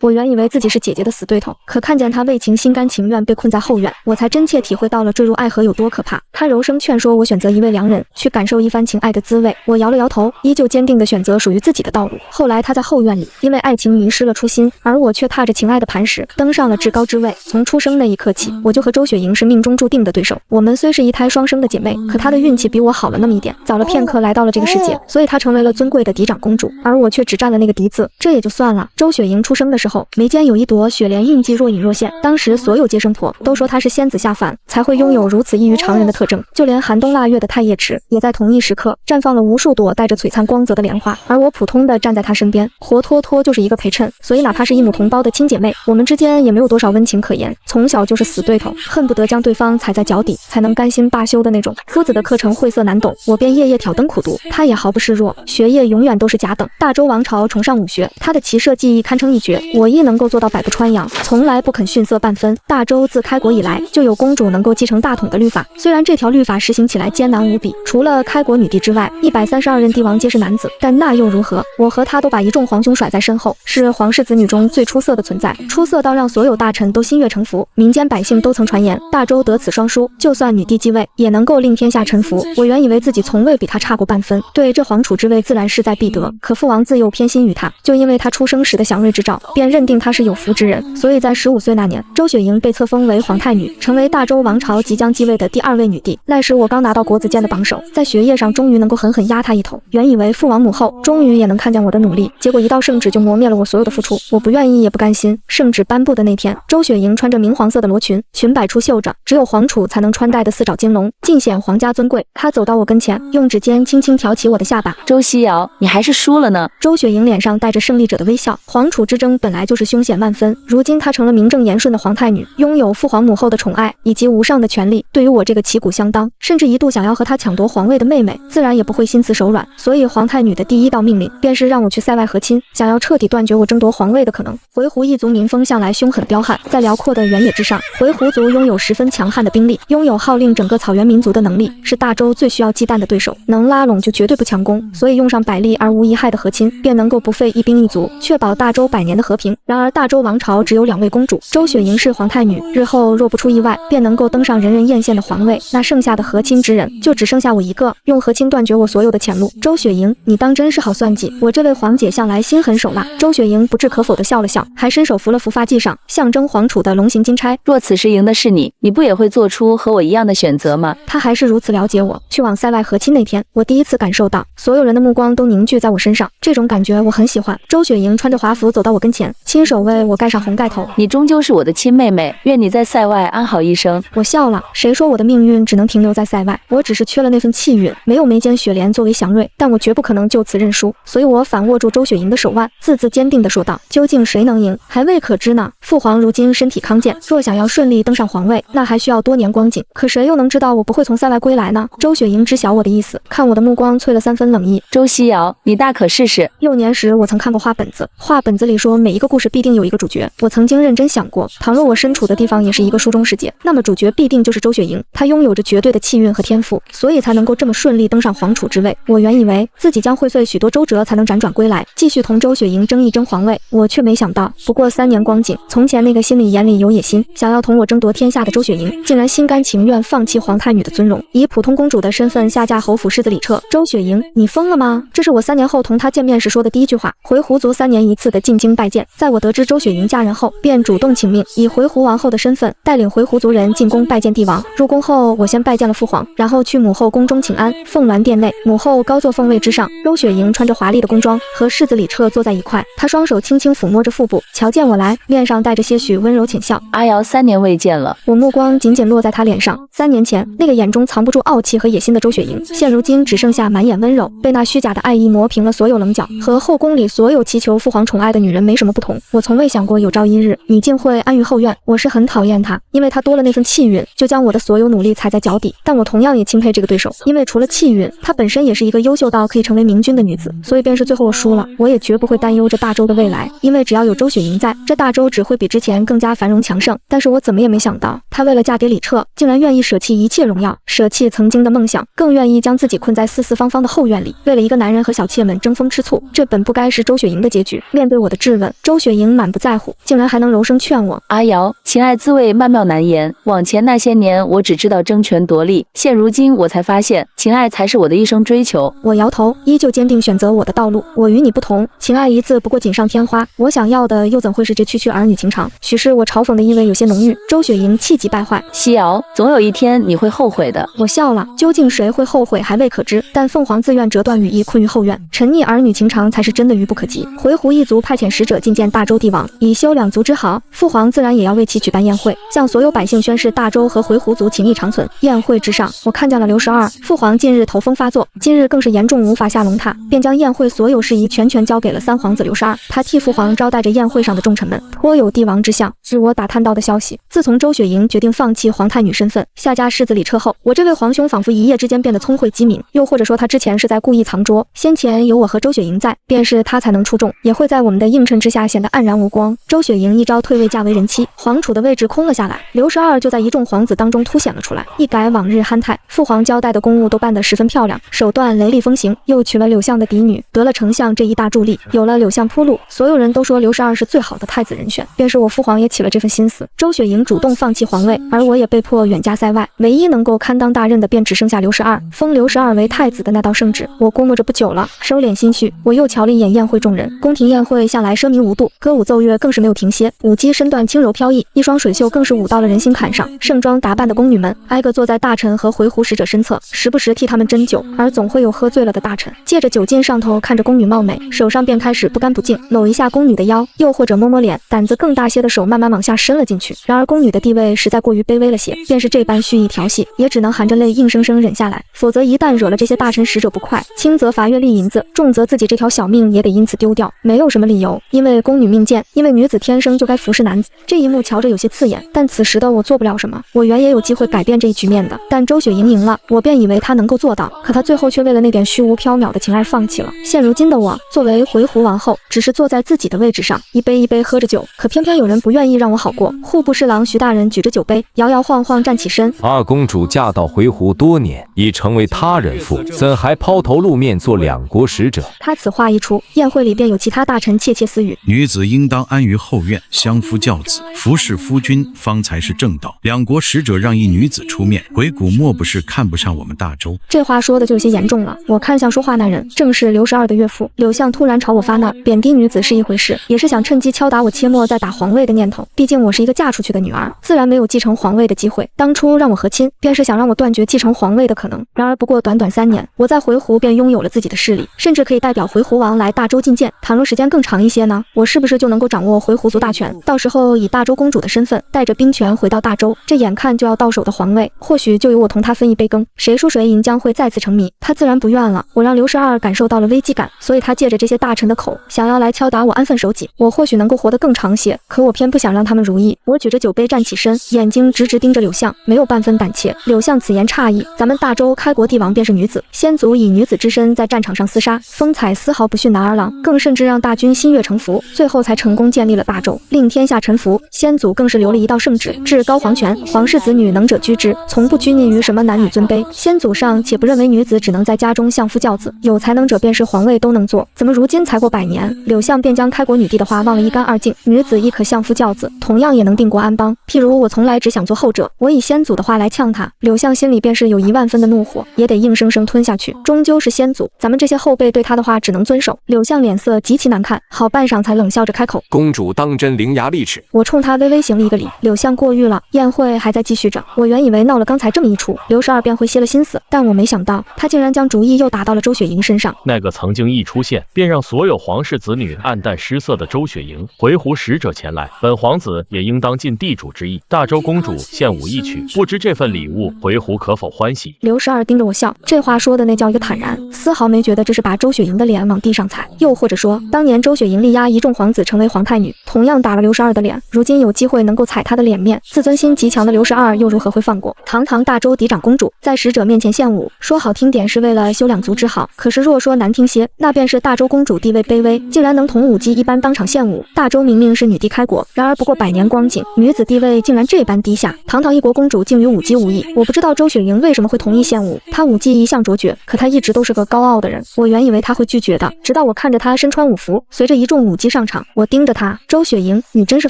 我原以为自己是姐姐的死对头，可看见她为情心甘情愿被困在后院，我才真切体会到了坠入爱河有多可怕。她柔声劝说我选择一位良人，去感受一番情爱的滋味。我摇了摇头，依旧坚定地选择属于自己的道路。后来她在后院里因为爱情迷失了初心，而我却踏着情爱的磐石登上了至高之位。从出生那一刻起，我就和周雪莹是命中注定的对手。我们虽是一胎双生的姐妹，可她的运气比我好了那么一点，早了片刻来到了这个世界，所以她成为了尊贵的嫡长公主，而我却只占了那个嫡字。这也就算了。周雪莹出生的时候，眉间有一朵雪莲印记若隐若现，当时所有接生婆都说她是仙子下凡，才会拥有如此异于常人的特征。就连寒冬腊月的太液池，也在同一时刻绽放了无数朵带着璀璨光泽的莲花，而我普通的站在她身边，活脱脱就是一个陪衬。所以哪怕是一母同胞的亲姐妹，我们之间也没有多少温情可言，从小就是死对头，恨不得将对方踩在脚底才能甘心罢休的那种。夫子的课程晦涩难懂，我便夜夜挑灯苦读，他也毫不示弱，学业永远都是甲等。大周王朝崇尚武学，他的骑射技艺堪称一绝，我亦能够做到百步穿杨，从来不肯逊色半分。大周自开国以来，就有公主能够继承大统的律法，虽然这条律法实行起来艰难无比，除了开国女帝之外，132任帝王皆是男子，但那又如何？我和他都把一众皇兄甩在身后，是皇室子女中最出色的存在，出色到让所有大臣都心悦诚服。民间百姓都曾传言，大周得此双殊，就算女帝继位，也能够令天下臣服。我原以为自己从未比他差过半分，对这皇储之位自然势在必得。可父王自幼偏心于他，就因为他出生时的祥瑞之兆，便认定他是有福之人。所以在15岁那年，周雪莹被册封为皇太女，成为大周王朝即将继位的第2位女帝。赖时我刚拿到国子监的榜首，在学业上终于能够狠狠压他一头。原以为父王母后终于也能看见我的努力，结果一道圣旨就磨灭了我所有的付出。我不愿意也不甘心。圣旨颁布的那天，周雪莹穿着明黄色的罗裙，裙摆处绣着只有皇储才能穿戴的4爪金龙，尽显皇家尊贵。她走到我跟前，用指尖轻轻挑起我的下巴。周希瑶，你还是输了呢。周雪莹脸上带着胜利者的微笑。皇储之争本来就是凶险万分，如今她成了名正言顺的皇太女，拥有父皇母后的宠爱以及无上的权力，对于我这个旗鼓相当，甚至一度想要和她抢夺皇位的妹妹，自然也不会心慈手软。所以皇太女的第一道命令便是让我去塞外和亲，想要彻底断绝我争夺皇位的可能。回鹘一族民风向来凶狠彪悍，在辽阔的原野之上，回鹘族拥有十分强悍的兵力，拥有号令整个草原民族的能力，是大周最需要忌惮的对手。能拉拢就绝对不强攻，所以用上百利而无一害的和亲，便能够不费一兵一卒，确保大周100年的和平。然而大周王朝只有2位公主，周雪莹是皇太女，日后若不出意外，便能够登上人人艳羡的皇位，那剩下的和亲之人就只剩下我一个，用和亲断绝我所有的前路。周雪莹，你当真是好算计，我这位皇姐向来心狠手辣。周雪莹不置可否地笑了笑，还伸手扶了扶发髻上象征皇储的龙形金钗。若此时赢的是你，你不也会做出和我一样的选择吗？她还是如此了解我。去往塞外和亲那天，我第一次感受到所有人的目光都凝聚在我身上，这种感觉我很喜欢。周雪莹穿着华服走到我跟前，亲手为我盖上红盖头。你终究是我的亲妹妹，愿你在塞外安好一生。我笑了，谁说我的命运只能停留在塞外？我只是缺了那份气运，没有眉间雪莲作为祥瑞，但我绝不可能就此认输。所以我反握住周雪莹的手腕，字字坚定地说道：究竟谁能赢，还未可知呢。父皇如今身体康健，若想要顺利登上皇位，那还需要多年光景。可谁又能知道我不会从塞外归来呢？周雪莹知晓我的意思，看我的目光啐了3分冷意。周希瑶，你大可试试。幼年时我曾看过画本子，画本子里说每一个故事必定有一个主角。我曾经认真想过，倘若我身处的地方也是一个书中世界，那么主角必定就是周雪莹。她拥有着绝对的气运和天赋，所以才能够这么顺利登上皇储之位。我原以为自己将会费许多周折才能辗转归来，继续同周雪莹争一争皇位，我却没想到，不过3年光景，从前那个心里眼里有野心，想要同我争夺天下的周雪莹，竟然心甘情愿放弃皇太女的尊荣，以普通公主的身份下嫁侯府世子李彻。周雪莹，你疯了吗？这是我3年后同她见面时说的第一句话。回鹘族3年一次的进京拜见，在我得知周雪莹嫁人后，便主动请命，以回鹘王后的身份带领回鹘族人进宫拜见帝王。入宫后，我先拜见了父皇，然后去母后宫中请安。凤鸾殿内，母后高坐凤位之上，周雪莹穿着华丽的宫装，和世子李彻坐在一块。她双手轻轻抚摸着腹部，瞧见我来，面上带着些许温柔浅笑。阿瑶3年未见了。我目光紧紧落在她脸上。3年前，那个眼中藏不住傲气和野心的周雪莹，现如今只剩下满眼温柔，被那虚假的爱意磨平了所有棱角，和后宫里所有祈求父皇宠爱的女人没什么不同。我从未想过有朝一日你竟会安于后院。我是很讨厌她，因为她多了那份气运，就将我的所有努力踩在脚底。但我同样也钦佩这个对手，因为除了气运，她本身也是一个优秀到可以成为明君的女子。所以便是最后我输了，我也绝不会担忧这大周的未来，因为只要有周雪莹在，这大周只会比之前更加繁荣强盛。但是我怎么也没想到，她为了嫁给李彻，竟然愿意舍弃一切荣耀，舍弃曾经的梦想，更愿意将自己困在四四方方的后院里，为了一个男人和小妾们争风吃醋。这本不该是周雪莹的结局。面对我的质问，周周雪莹满不在乎，竟然还能柔声劝我。阿瑶，情爱滋味曼妙难言。往前那些年，我只知道争权夺利，现如今我才发现，情爱才是我的一生追求。我摇头，依旧坚定选择我的道路。我与你不同，情爱一字不过锦上添花，我想要的又怎会是这区区儿女情长？许是我嘲讽的意味有些浓郁。周雪莹气急败坏，西瑶，总有一天你会后悔的。我笑了，究竟谁会后悔还未可知，但凤凰自愿折断羽翼，困于后院，沉溺儿女情长才是真的愚不可及。回鹘一族派遣使者觐见大周帝王，以修两族之好，父皇自然也要为其举办宴会，向所有百姓宣示大周和回鹘族情谊长存。宴会之上，我看见了刘十二。父皇近日头风发作，今日更是严重无法下龙榻，便将宴会所有事宜全权交给了三皇子刘十二。他替父皇招待着宴会上的重臣们，颇有帝王之相。据我打探到的消息，自从周雪莹决定放弃皇太女身份，下嫁世子李彻后，我这位皇兄仿佛一夜之间变得聪慧机敏，又或者说他之前是在故意藏拙，先前有我和周雪莹在，便是他才能出众，也会在我们的映衬之下显得黯然无光。周雪莹一朝退位嫁为人妻，皇储的位置空了下来，刘十二就在一众皇子当中凸显了出来，一改往日憨态，父皇交代的公务都办得十分漂亮，手段雷厉风行，又娶了柳相的嫡女，得了丞相这一大助力，有了柳相铺路，所有人都说刘十二是最好的太子人选，便是我父皇也起了这份心思。周雪莹主动放弃皇位，而我也被迫远嫁塞外，唯一能够堪当大任的便只剩下刘十二，封刘十二为太子的那道圣旨，我估摸着不久了。收敛心绪，我又瞧了一眼宴会众人，宫廷宴会向来奢靡无度，歌舞奏乐更是没有停歇，舞姬身段轻柔飘逸，一双水袖更是舞到了人心坎上。盛装打扮的宫女们挨个坐在大臣和回鹘使者身侧，时不时替他们斟酒，而总会有喝醉了的大臣借着酒劲上头看着宫女貌美，手上便开始不干不净搂一下宫女的腰，又或者摸摸脸，胆子更大些的手慢慢往下伸了进去。然而宫女的地位实在过于卑微了些，便是这般蓄意调戏，也只能含着泪硬生生忍下来，否则一旦惹了这些大臣使者不快，轻则罚月例银子，重则自己这条小命也得因此丢掉。没有什么理由，因为宫女命贱，因为女子天生就该服侍男子。这一幕瞧着有些刺眼，但此时的我做不了什么。我原也有机会改变这一局面的，但周雪莹赢了，我便以为她能够做到，可她最后却为了那点虚无缥缈的情爱放弃了。现如今的我，作为回鹘王后，只是坐在自己的位置上，一杯一杯喝着酒，可偏偏有人不愿意让我好过。户部侍郎徐大人举着酒杯，摇摇晃晃站起身。二公主嫁到回鹘多年，已成为他人妇，怎还抛头露面做两国使者？他此话一出，宴会里便有其他大臣窃窃私语：女子应当安于后院，相夫教子，服侍夫君，方才是正道。两国使者让一女子出面，回鹘莫不是看不上我们大周？这话说的就有些严重了。我看向说话那人，正是刘十二的岳父柳相，突然朝我发难，贬低女子是一回事，也是想趁机敲打我切莫再打皇位的念头。毕竟我是一个嫁出去的女儿，自然没有继承皇位的机会。当初让我和亲，便是想让我断绝继承皇位的可能。然而不过短短3年，我在回鹘便拥有了自己的势力，甚至可以代表回鹘王来大周觐见。倘若时间更长一些呢，我是不是就能够掌握回鹘族大权？到时候以大周公主的身份，带着兵权回到大周，这眼看就要到手的皇位，或许就由我同他分一杯羹，谁输谁赢将会再次成谜。他自然不愿了。我让刘十二感受到了危机感，所以他借着这些大臣的口，想要来敲打我安分守己。我或许能够活得更长些，可我偏不想让他们如意。我举着酒杯站起身，眼睛直直盯着柳相，没有半分胆怯。柳相此言诧异，咱们大周开国帝王便是女子，先祖以女子之身在战场上厮杀，风采丝毫不逊男儿郎，更甚至让大军心悦诚服，最后才成功建立了大周，令天下臣服。先祖更是留了一道圣旨，至高皇权，皇室子女能者居之，从不拘泥于什么男女尊卑。先祖上且不认为女子只能在家中相夫教子，有才能者便是皇位都能做。怎么如今才过100年，柳相便将开国女帝的话忘了一干二净？女子亦可相夫教子，同样也能定国安邦。譬如我从来只想做后者，我以先祖的话来呛他，柳相心里便是有10000分的怒火，也得硬生生吞下去。终究是先祖，咱们这些后辈对他的话只能遵守。柳相脸色极其难看，好半晌才冷笑着开口：公主当真伶牙俐齿。我冲他微微行了一个礼。柳相过誉了，宴会还在继续着。我原以为闹了刚才这么一出，刘十二便会歇了心思，但我没想到他竟然将主意又打到了周雪莹身上。那个曾经一出现便让所有皇室子女黯淡失色的周雪莹，回鹘使者前来，本皇子也应当尽地主之谊。大周公主献武一曲，不知这份礼物回鹘可否欢喜？刘十二盯着我笑，这话说的那叫一个坦然，丝毫没觉得这是把周雪莹的脸往地上踩。又或者说，当年周雪莹力压一众皇子成为皇太女，同样打了刘十二的脸，如今有机会能够踩他的脸面，自尊心极强的刘十二又如何会放过？堂堂大周嫡长公主在使者面前献舞，说好听点是为了修两族之好，可是若说难听些，那便是大周公主地位卑微，竟然能同舞姬一般当场献舞。大周明明是女帝开国，然而不过100年光景，女子地位竟然这般低下，堂堂一国公主竟与舞姬无异。我不知道周雪莹为什么会同意献舞，她舞技一向卓绝，可她一直都是个高傲的人，我原以为她会拒绝的，直到我看着她身穿舞服，随着一众舞姬上场。我盯着他，周雪莹，你真是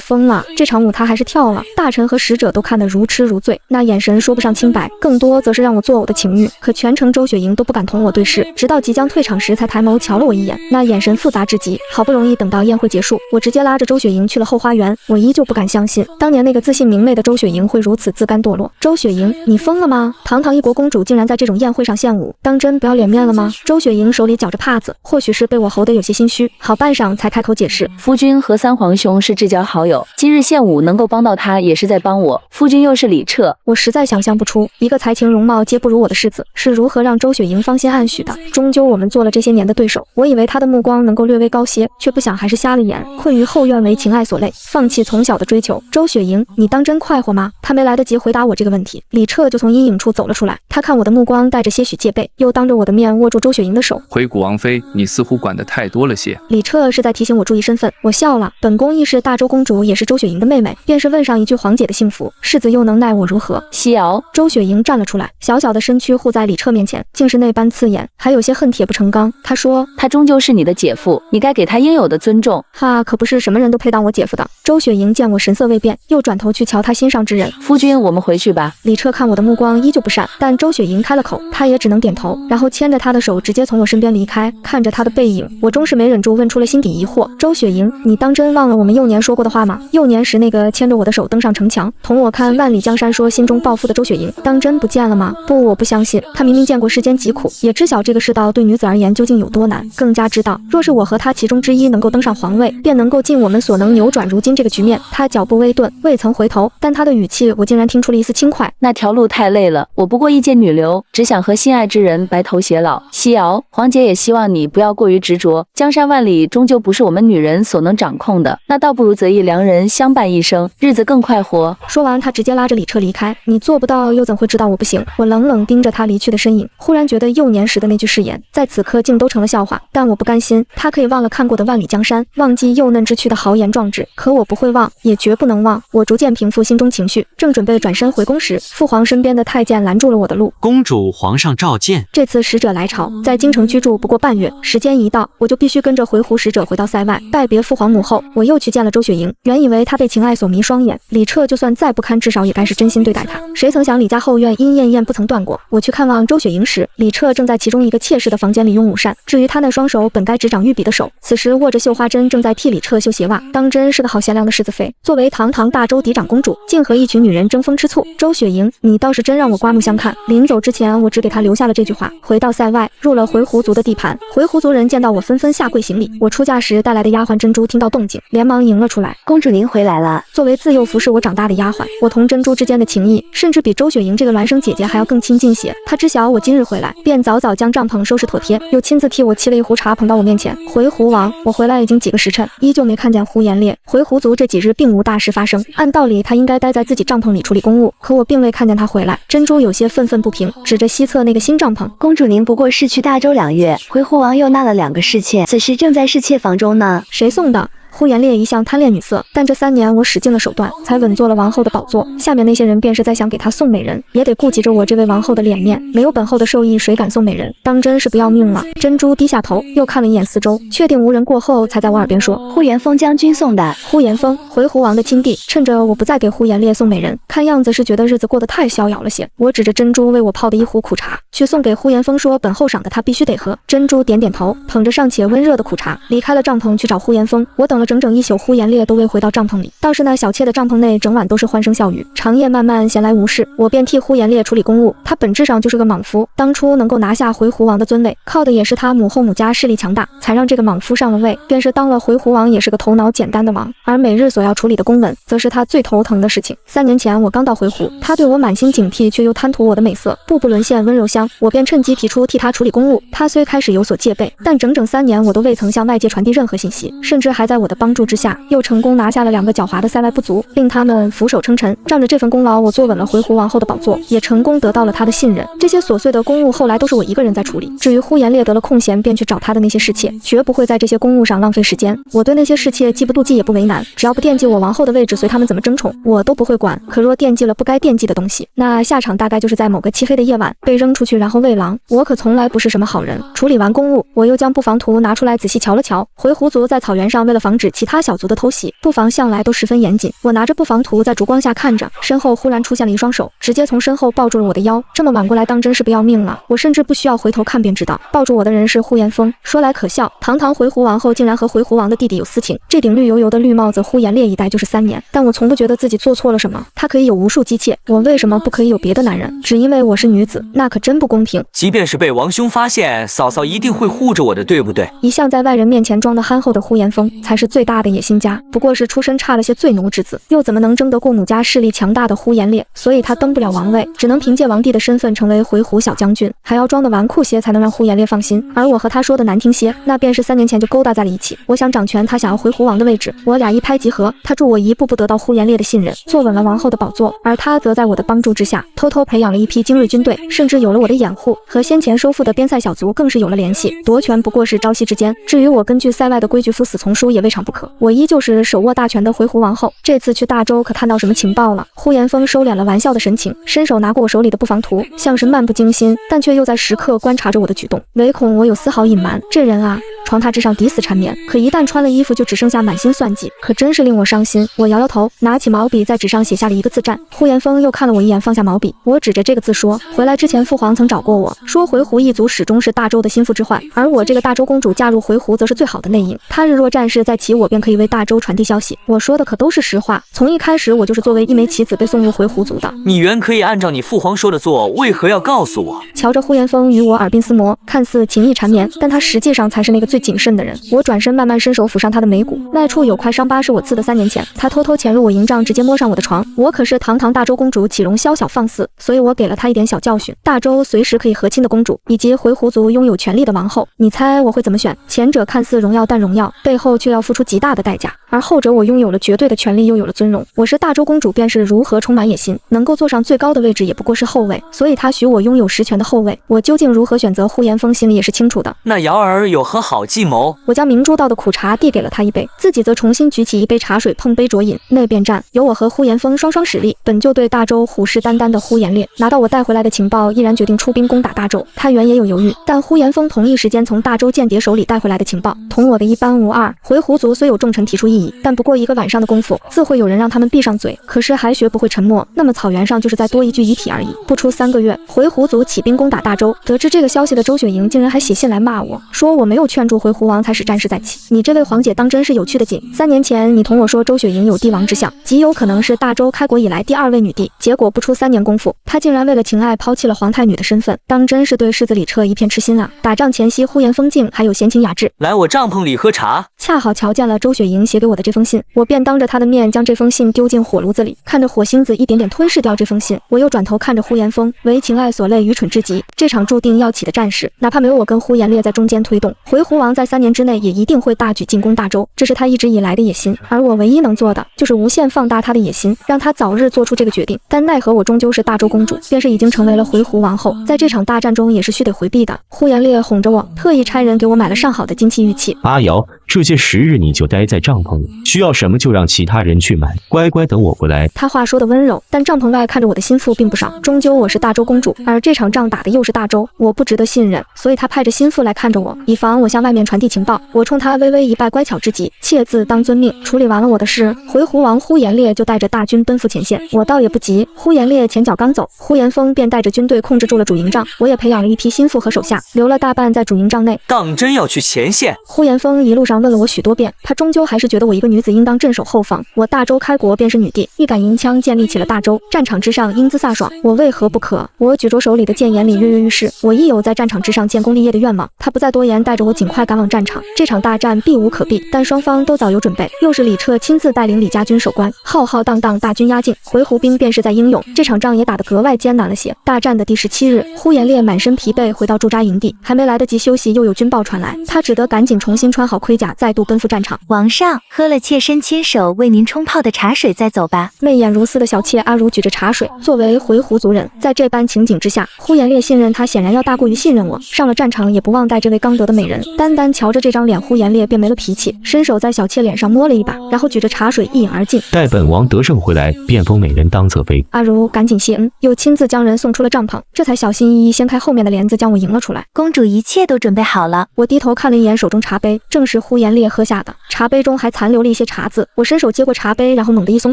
疯了，这场舞他还是跳了。大臣和使者都看得如痴如醉，那眼神说不上清白，更多则是让我作呕的情欲。可全程周雪莹都不敢同我对视，直到即将退场时才抬眸瞧了我一眼，那眼神复杂至极。好不容易等到宴会结束，我直接拉着周雪莹去了后花园。我依旧不敢相信，当年那个自信明媚的周雪莹会如此自甘堕落。周雪莹，你疯了吗？堂堂一国公主竟然在这种宴会上献舞，当真不要脸面了吗？周雪莹手里绞着帕子，或许是被我吼得有些心虚，好半晌才开口解释。夫君和三皇兄是至交好友，今日献舞能够帮到他，也是在帮我。夫君又是李彻，我实在想象不出，一个才情容貌皆不如我的世子，是如何让周雪莹芳心暗许的。终究我们做了这些年的对手，我以为他的目光能够略微高些，却不想还是瞎了眼，困于后院为情爱所累，放弃从小的追求。周雪莹，你当真快活吗？他没来得及回答我这个问题，李彻就从阴影处走了出来。他看我的目光带着些许戒备，又当着我的面握住周雪莹的手。回谷王妃，你似乎管得太多了些。李彻是在提醒我注意身份。我笑了，本宫亦是大周公主，也是周雪莹的妹妹，便是问上一句皇姐的幸福，世子又能奈我如何？西瑶，周雪莹站了出来，小小的身躯护在李彻面前，竟是那般刺眼，还有些恨铁不成钢。她说，他终究是你的姐夫，你该给他应有的尊重。哈，可不是什么人都配当我姐夫的。周雪莹见我神色未变，又转头去瞧她心上之人。夫君，我们回去吧。李彻看我的目光依旧不善，但周雪莹开了口，他也只能点头，然后牵着她的手直接从我身边离开。看着她的背影，我终是没忍住问出了心底疑惑，周雪莹，你当真忘了我们幼年说过的话吗？幼年时那个牵着我的手登上城墙，同我看万里江山说心中抱负的周雪莹，当真不见了吗？不，我不相信。她明明见过世间疾苦，也知晓这个世道对女子而言究竟有多难，更加知道若是我和她其中之一能够登上皇位，便能够尽我们所能扭转如今这个局面。她脚步微顿，未曾回头，但她的语气我竟然听出了一丝轻快。那条路太累了，我不过一介女流，只想和心爱之人白头偕老。西瑶，皇姐也希望你不要过于执着，江山万里终究不是我们女人所能掌控的，那倒不如择一良人相伴一生，日子更快活。说完，他直接拉着李彻离开。你做不到，又怎会知道我不行？我冷冷盯着他离去的身影，忽然觉得幼年时的那句誓言，在此刻竟都成了笑话。但我不甘心，他可以忘了看过的万里江山，忘记幼嫩之躯的豪言壮志，可我不会忘，也绝不能忘。我逐渐平复心中情绪，正准备转身回宫时，父皇身边的太监拦住了我的路。公主，皇上召见。这次使者来朝，在京城居住不过半月，时间一到，我就必须跟着回鹘使者回到塞外，拜别父皇母后，我又去见了周雪莹。原以为她被情爱所迷双眼，李彻就算再不堪，至少也该是真心对待她。谁曾想李家后院莺燕燕不曾断过。我去看望周雪莹时，李彻正在其中一个妾室的房间里用午膳。至于他那双手本该执掌玉笔的手，此时握着绣花针，正在替李彻绣鞋袜，当真是个好贤良的世子妃。作为堂堂大周嫡长公主，竟和一群女人争风吃醋。周雪莹，你倒是真让我刮目相看。临走之前，我只给她留下了这句话。回到塞外，入了回鹘族的地盘，回鹘族人见到我纷纷下跪行礼。我出嫁时带来的丫鬟珍珠听到动静，连忙迎了出来。公主您回来了。作为自幼服侍我长大的丫鬟，我同珍珠之间的情谊，甚至比周雪莹这个孪生姐姐还要更亲近些。她知晓我今日回来，便早早将帐篷收拾妥帖，又亲自替我沏了一壶茶捧到我面前。回鹘王，我回来已经几个时辰，依旧没看见呼延烈。回鹘族这几日并无大事发生，按道理他应该待在自己帐篷里处理公务，可我并未看见他回来。珍珠有些愤愤不平，指着西侧那个新帐篷。公主您不过是去大周2月，回鹘王又纳了2个侍妾，此时正在侍妾房中呢。谁送的？呼延烈一向贪恋女色，但这3年我使尽了手段，才稳坐了王后的宝座。下面那些人便是在想给他送美人，也得顾及着我这位王后的脸面。没有本后的授意，谁敢送美人？当真是不要命了。珍珠低下头，又看了一眼四周，确定无人过后，才在我耳边说：呼延峰将军送的。呼延峰，回鹘王的亲弟，趁着我不再给呼延烈送美人，看样子是觉得日子过得太逍遥了些。我指着珍珠为我泡的一壶苦茶，去送给呼延峰，说本后赏的他必须得喝。珍珠点点头，捧着尚且温热的苦茶，离开了帐篷去找呼延峰。我等了整整1宿，呼延烈都未回到帐篷里，倒是那小妾的帐篷内整晚都是欢声笑语，长夜漫漫，闲来无事，我便替呼延烈处理公务。他本质上就是个莽夫，当初能够拿下回鹘王的尊位，靠的也是他母后母家势力强大，才让这个莽夫上了位。便是当了回鹘王，也是个头脑简单的王，而每日所要处理的公文，则是他最头疼的事情。3年前我刚到回鹘，他对我满心警惕，却又贪图我的美色，步步沦陷温柔乡，我便趁机提出替他处理公务。他虽开始有所戒备，但整整3年我都未曾向外界传递任何信息，甚至还在我的帮助之下，又成功拿下了2个狡猾的塞外部族，令他们俯首称臣。仗着这份功劳，我坐稳了回鹘王后的宝座，也成功得到了他的信任。这些琐碎的公务后来都是我一个人在处理。至于呼延烈得了空闲便去找他的那些侍妾，绝不会在这些公务上浪费时间。我对那些侍妾既不妒忌也不为难，只要不惦记我王后的位置，随他们怎么争宠，我都不会管。可若惦记了不该惦记的东西，那下场大概就是在某个漆黑的夜晚被扔出去，然后喂狼。我可从来不是什么好人。处理完公务，我又将布防图拿出来仔细瞧了瞧。回鹘族在草原上为了防止止其他小卒的偷袭，布防向来都十分严谨。我拿着布防图在烛光下看着，身后忽然出现了一双手，直接从身后抱住了我的腰。这么挽过来当真是不要命了，我甚至不需要回头看便知道，抱住我的人是呼延风。说来可笑，堂堂回鹘王后竟然和回鹘王的弟弟有私情。这顶绿油油的绿帽子呼延烈一戴就是3年，但我从不觉得自己做错了什么。他可以有无数姬妾，我为什么不可以有别的男人？只因为我是女子，那可真不公平。即便是被王兄发现，嫂嫂一定会护着我的，对不对？一向在外人面前装得憨厚的呼延风，才是最大的野心家。不过是出身差了些罪奴之子，又怎么能争得过母家势力强大的呼延烈？所以他登不了王位，只能凭借王弟的身份成为回鹘小将军，还要装得纨绔些才能让呼延烈放心。而我和他说的难听些，那便是3年前就勾搭在了一起。我想掌权，他想要回鹘王的位置，我俩一拍即合。他助我一步步得到呼延烈的信任，坐稳了王后的宝座，而他则在我的帮助之下，偷偷培养了一批精锐军队，甚至有了我的掩护，和先前收复的边塞小卒更是有了联系。夺权不过是朝夕之间，至于我根据塞外的规矩服死从书也未尝不可。我依旧是手握大权的回鹘王后，这次去大周可探到什么情报了？呼延风收敛了玩笑的神情，伸手拿过我手里的布防图，像是漫不经心，但却又在时刻观察着我的举动，唯恐我有丝毫隐瞒。这人啊，床榻之上抵死缠绵，可一旦穿了衣服就只剩下满心算计，可真是令我伤心。我摇摇头，拿起毛笔在纸上写下了一个字战。呼延风又看了我一眼，放下毛笔，我指着这个字说，回来之前父皇曾找过我，说回鹘一族始终是大周的心腹之患，而我这个大周公主嫁入回鹘则是最好的内应，他日若战事再起，我便可以为大周传递消息。我说的可都是实话，从一开始我就是作为一枚棋子被送入回鹘族的。你原可以按照你父皇说的做，为何要告诉我？瞧着呼延风与我耳鬓厮磨，看似情意缠绵，但他实际上才是那个最谨慎的人。我转身慢慢伸手抚上他的眉骨，那处有块伤疤是我刺的3年前，他偷偷潜入我营帐，直接摸上我的床。我可是堂堂大周公主，岂容宵小放肆？所以我给了他一点小教训：大周随时可以和亲的公主，以及回鹘族拥有权力的王后。你猜我会怎么选？前者看似荣耀，但荣耀背后却要付出极大的代价，而后者我拥有了绝对的权力，又有了尊荣。我是大周公主，便是如何充满野心，能够坐上最高的位置也不过是后位，所以他许我拥有实权的后位。我究竟如何选择呼延风，心里也是清楚的。那瑶儿有何好计谋？我将明珠倒的苦茶递给了他一杯，自己则重新举起一杯茶水碰杯酌饮。那便战由我和呼延风双双使力，本就对大周虎视眈眈的呼延烈拿到我带回来的情报，毅然决定出兵攻打大周。他原也有犹豫，但呼延风同一时间从大周间谍手里带回来的情报同我的一般无二。回鹘族虽有重臣提出异议，但不过1个晚上的功夫，自会有人让他们闭上嘴。可是还学不会沉默，那么草原上就是再多一具遗体而已。不出3个月，回鹘族起兵攻打大周。得知这个消息的周雪莹竟然还写信来骂我，说我没有劝住回鹘王，才使战事再起。你这位皇姐当真是有趣的紧。3年前你同我说周雪莹有帝王之相，极有可能是大周开国以来第2位女帝，结果不出3年功夫，她竟然为了情爱抛弃了皇太女的身份，当真是对世子李彻一片痴心啊！打仗前夕，呼延风竟还有闲情雅致，来我帐篷里喝茶。恰好瞧见了周雪莹写给我的这封信，我便当着她的面将这封信丢进火炉子里，看着火星子一点点吞噬掉这封信。我又转头看着呼延风，为情爱所累，愚蠢至极。这场注定要起的战事，哪怕没有我跟呼延烈在中间推动，回鹘王在3年之内也一定会大举进攻大周，这是他一直以来的野心。而我唯一能做的，就是无限放大他的野心，让他早日做出这个决定。但奈何我终究是大周公主，便是已经成为了回鹘王后，在这场大战中也是须得回避的。呼延烈哄着我，特意差人给我买了上好的金器玉器。阿瑶，这些时日你就待在帐篷里，需要什么就让其他人去买，乖乖等我回来。他话说的温柔，但帐篷外看着我的心腹并不少。终究我是大周公主，而这场仗打的又是大周，我不值得信任，所以他派着心腹来看着我，以防我向外面传递情报。我冲他微微一拜，乖巧之极，妾自当遵命。处理完了我的事，回鹘王呼延烈就带着大军奔赴前线。我倒也不急，呼延烈前脚刚走，呼延风便带着军队控制住了主营帐。我也培养了一批心腹和手下，留了大半在主营帐内。当真要去前线？呼延风一路上问了我许多遍，他终究还是觉得我一个女子应当镇守后方。我大周开国便是女帝，一杆银枪建立起了大周，战场之上英姿飒爽，我为何不可？我举着手里的剑，眼里跃跃欲试。我亦有在战场之上建功立业的愿望。他不再多言，带着我尽快赶往战场。这场大战避无可避，但双方都早有准备。又是李彻亲自带领李家军守关，浩浩荡荡，大军压境，回鹘兵便是在英勇。这场仗也打得格外艰难了些。大战的第17日，呼延烈满身疲惫回到驻扎营地，还没来得及休息，又有军报传来，他只得赶紧重新穿好盔甲，再度奔赴战场。王上，喝了妾身亲手为您冲泡的茶水再走吧。媚眼如丝的小妾阿如举着茶水，作为回鹘族人，在这般情景之下，呼延烈信任他显然要大过于信任我。上了战场也不忘带这位刚得的美人。单瞧着这张脸，呼延烈便没了脾气，伸手在小妾脸上摸了一把，然后举着茶水一饮而尽。待本王得胜回来，便封美人当侧妃。阿如赶紧谢恩，又亲自将人送出了帐篷，这才小心翼翼掀开后面的帘子，将我迎了出来。公主一切都准备好了。我低头看了一眼手中茶杯，正是呼呼延烈喝下的，茶杯中还残留了一些茶渍。我伸手接过茶杯，然后猛地一松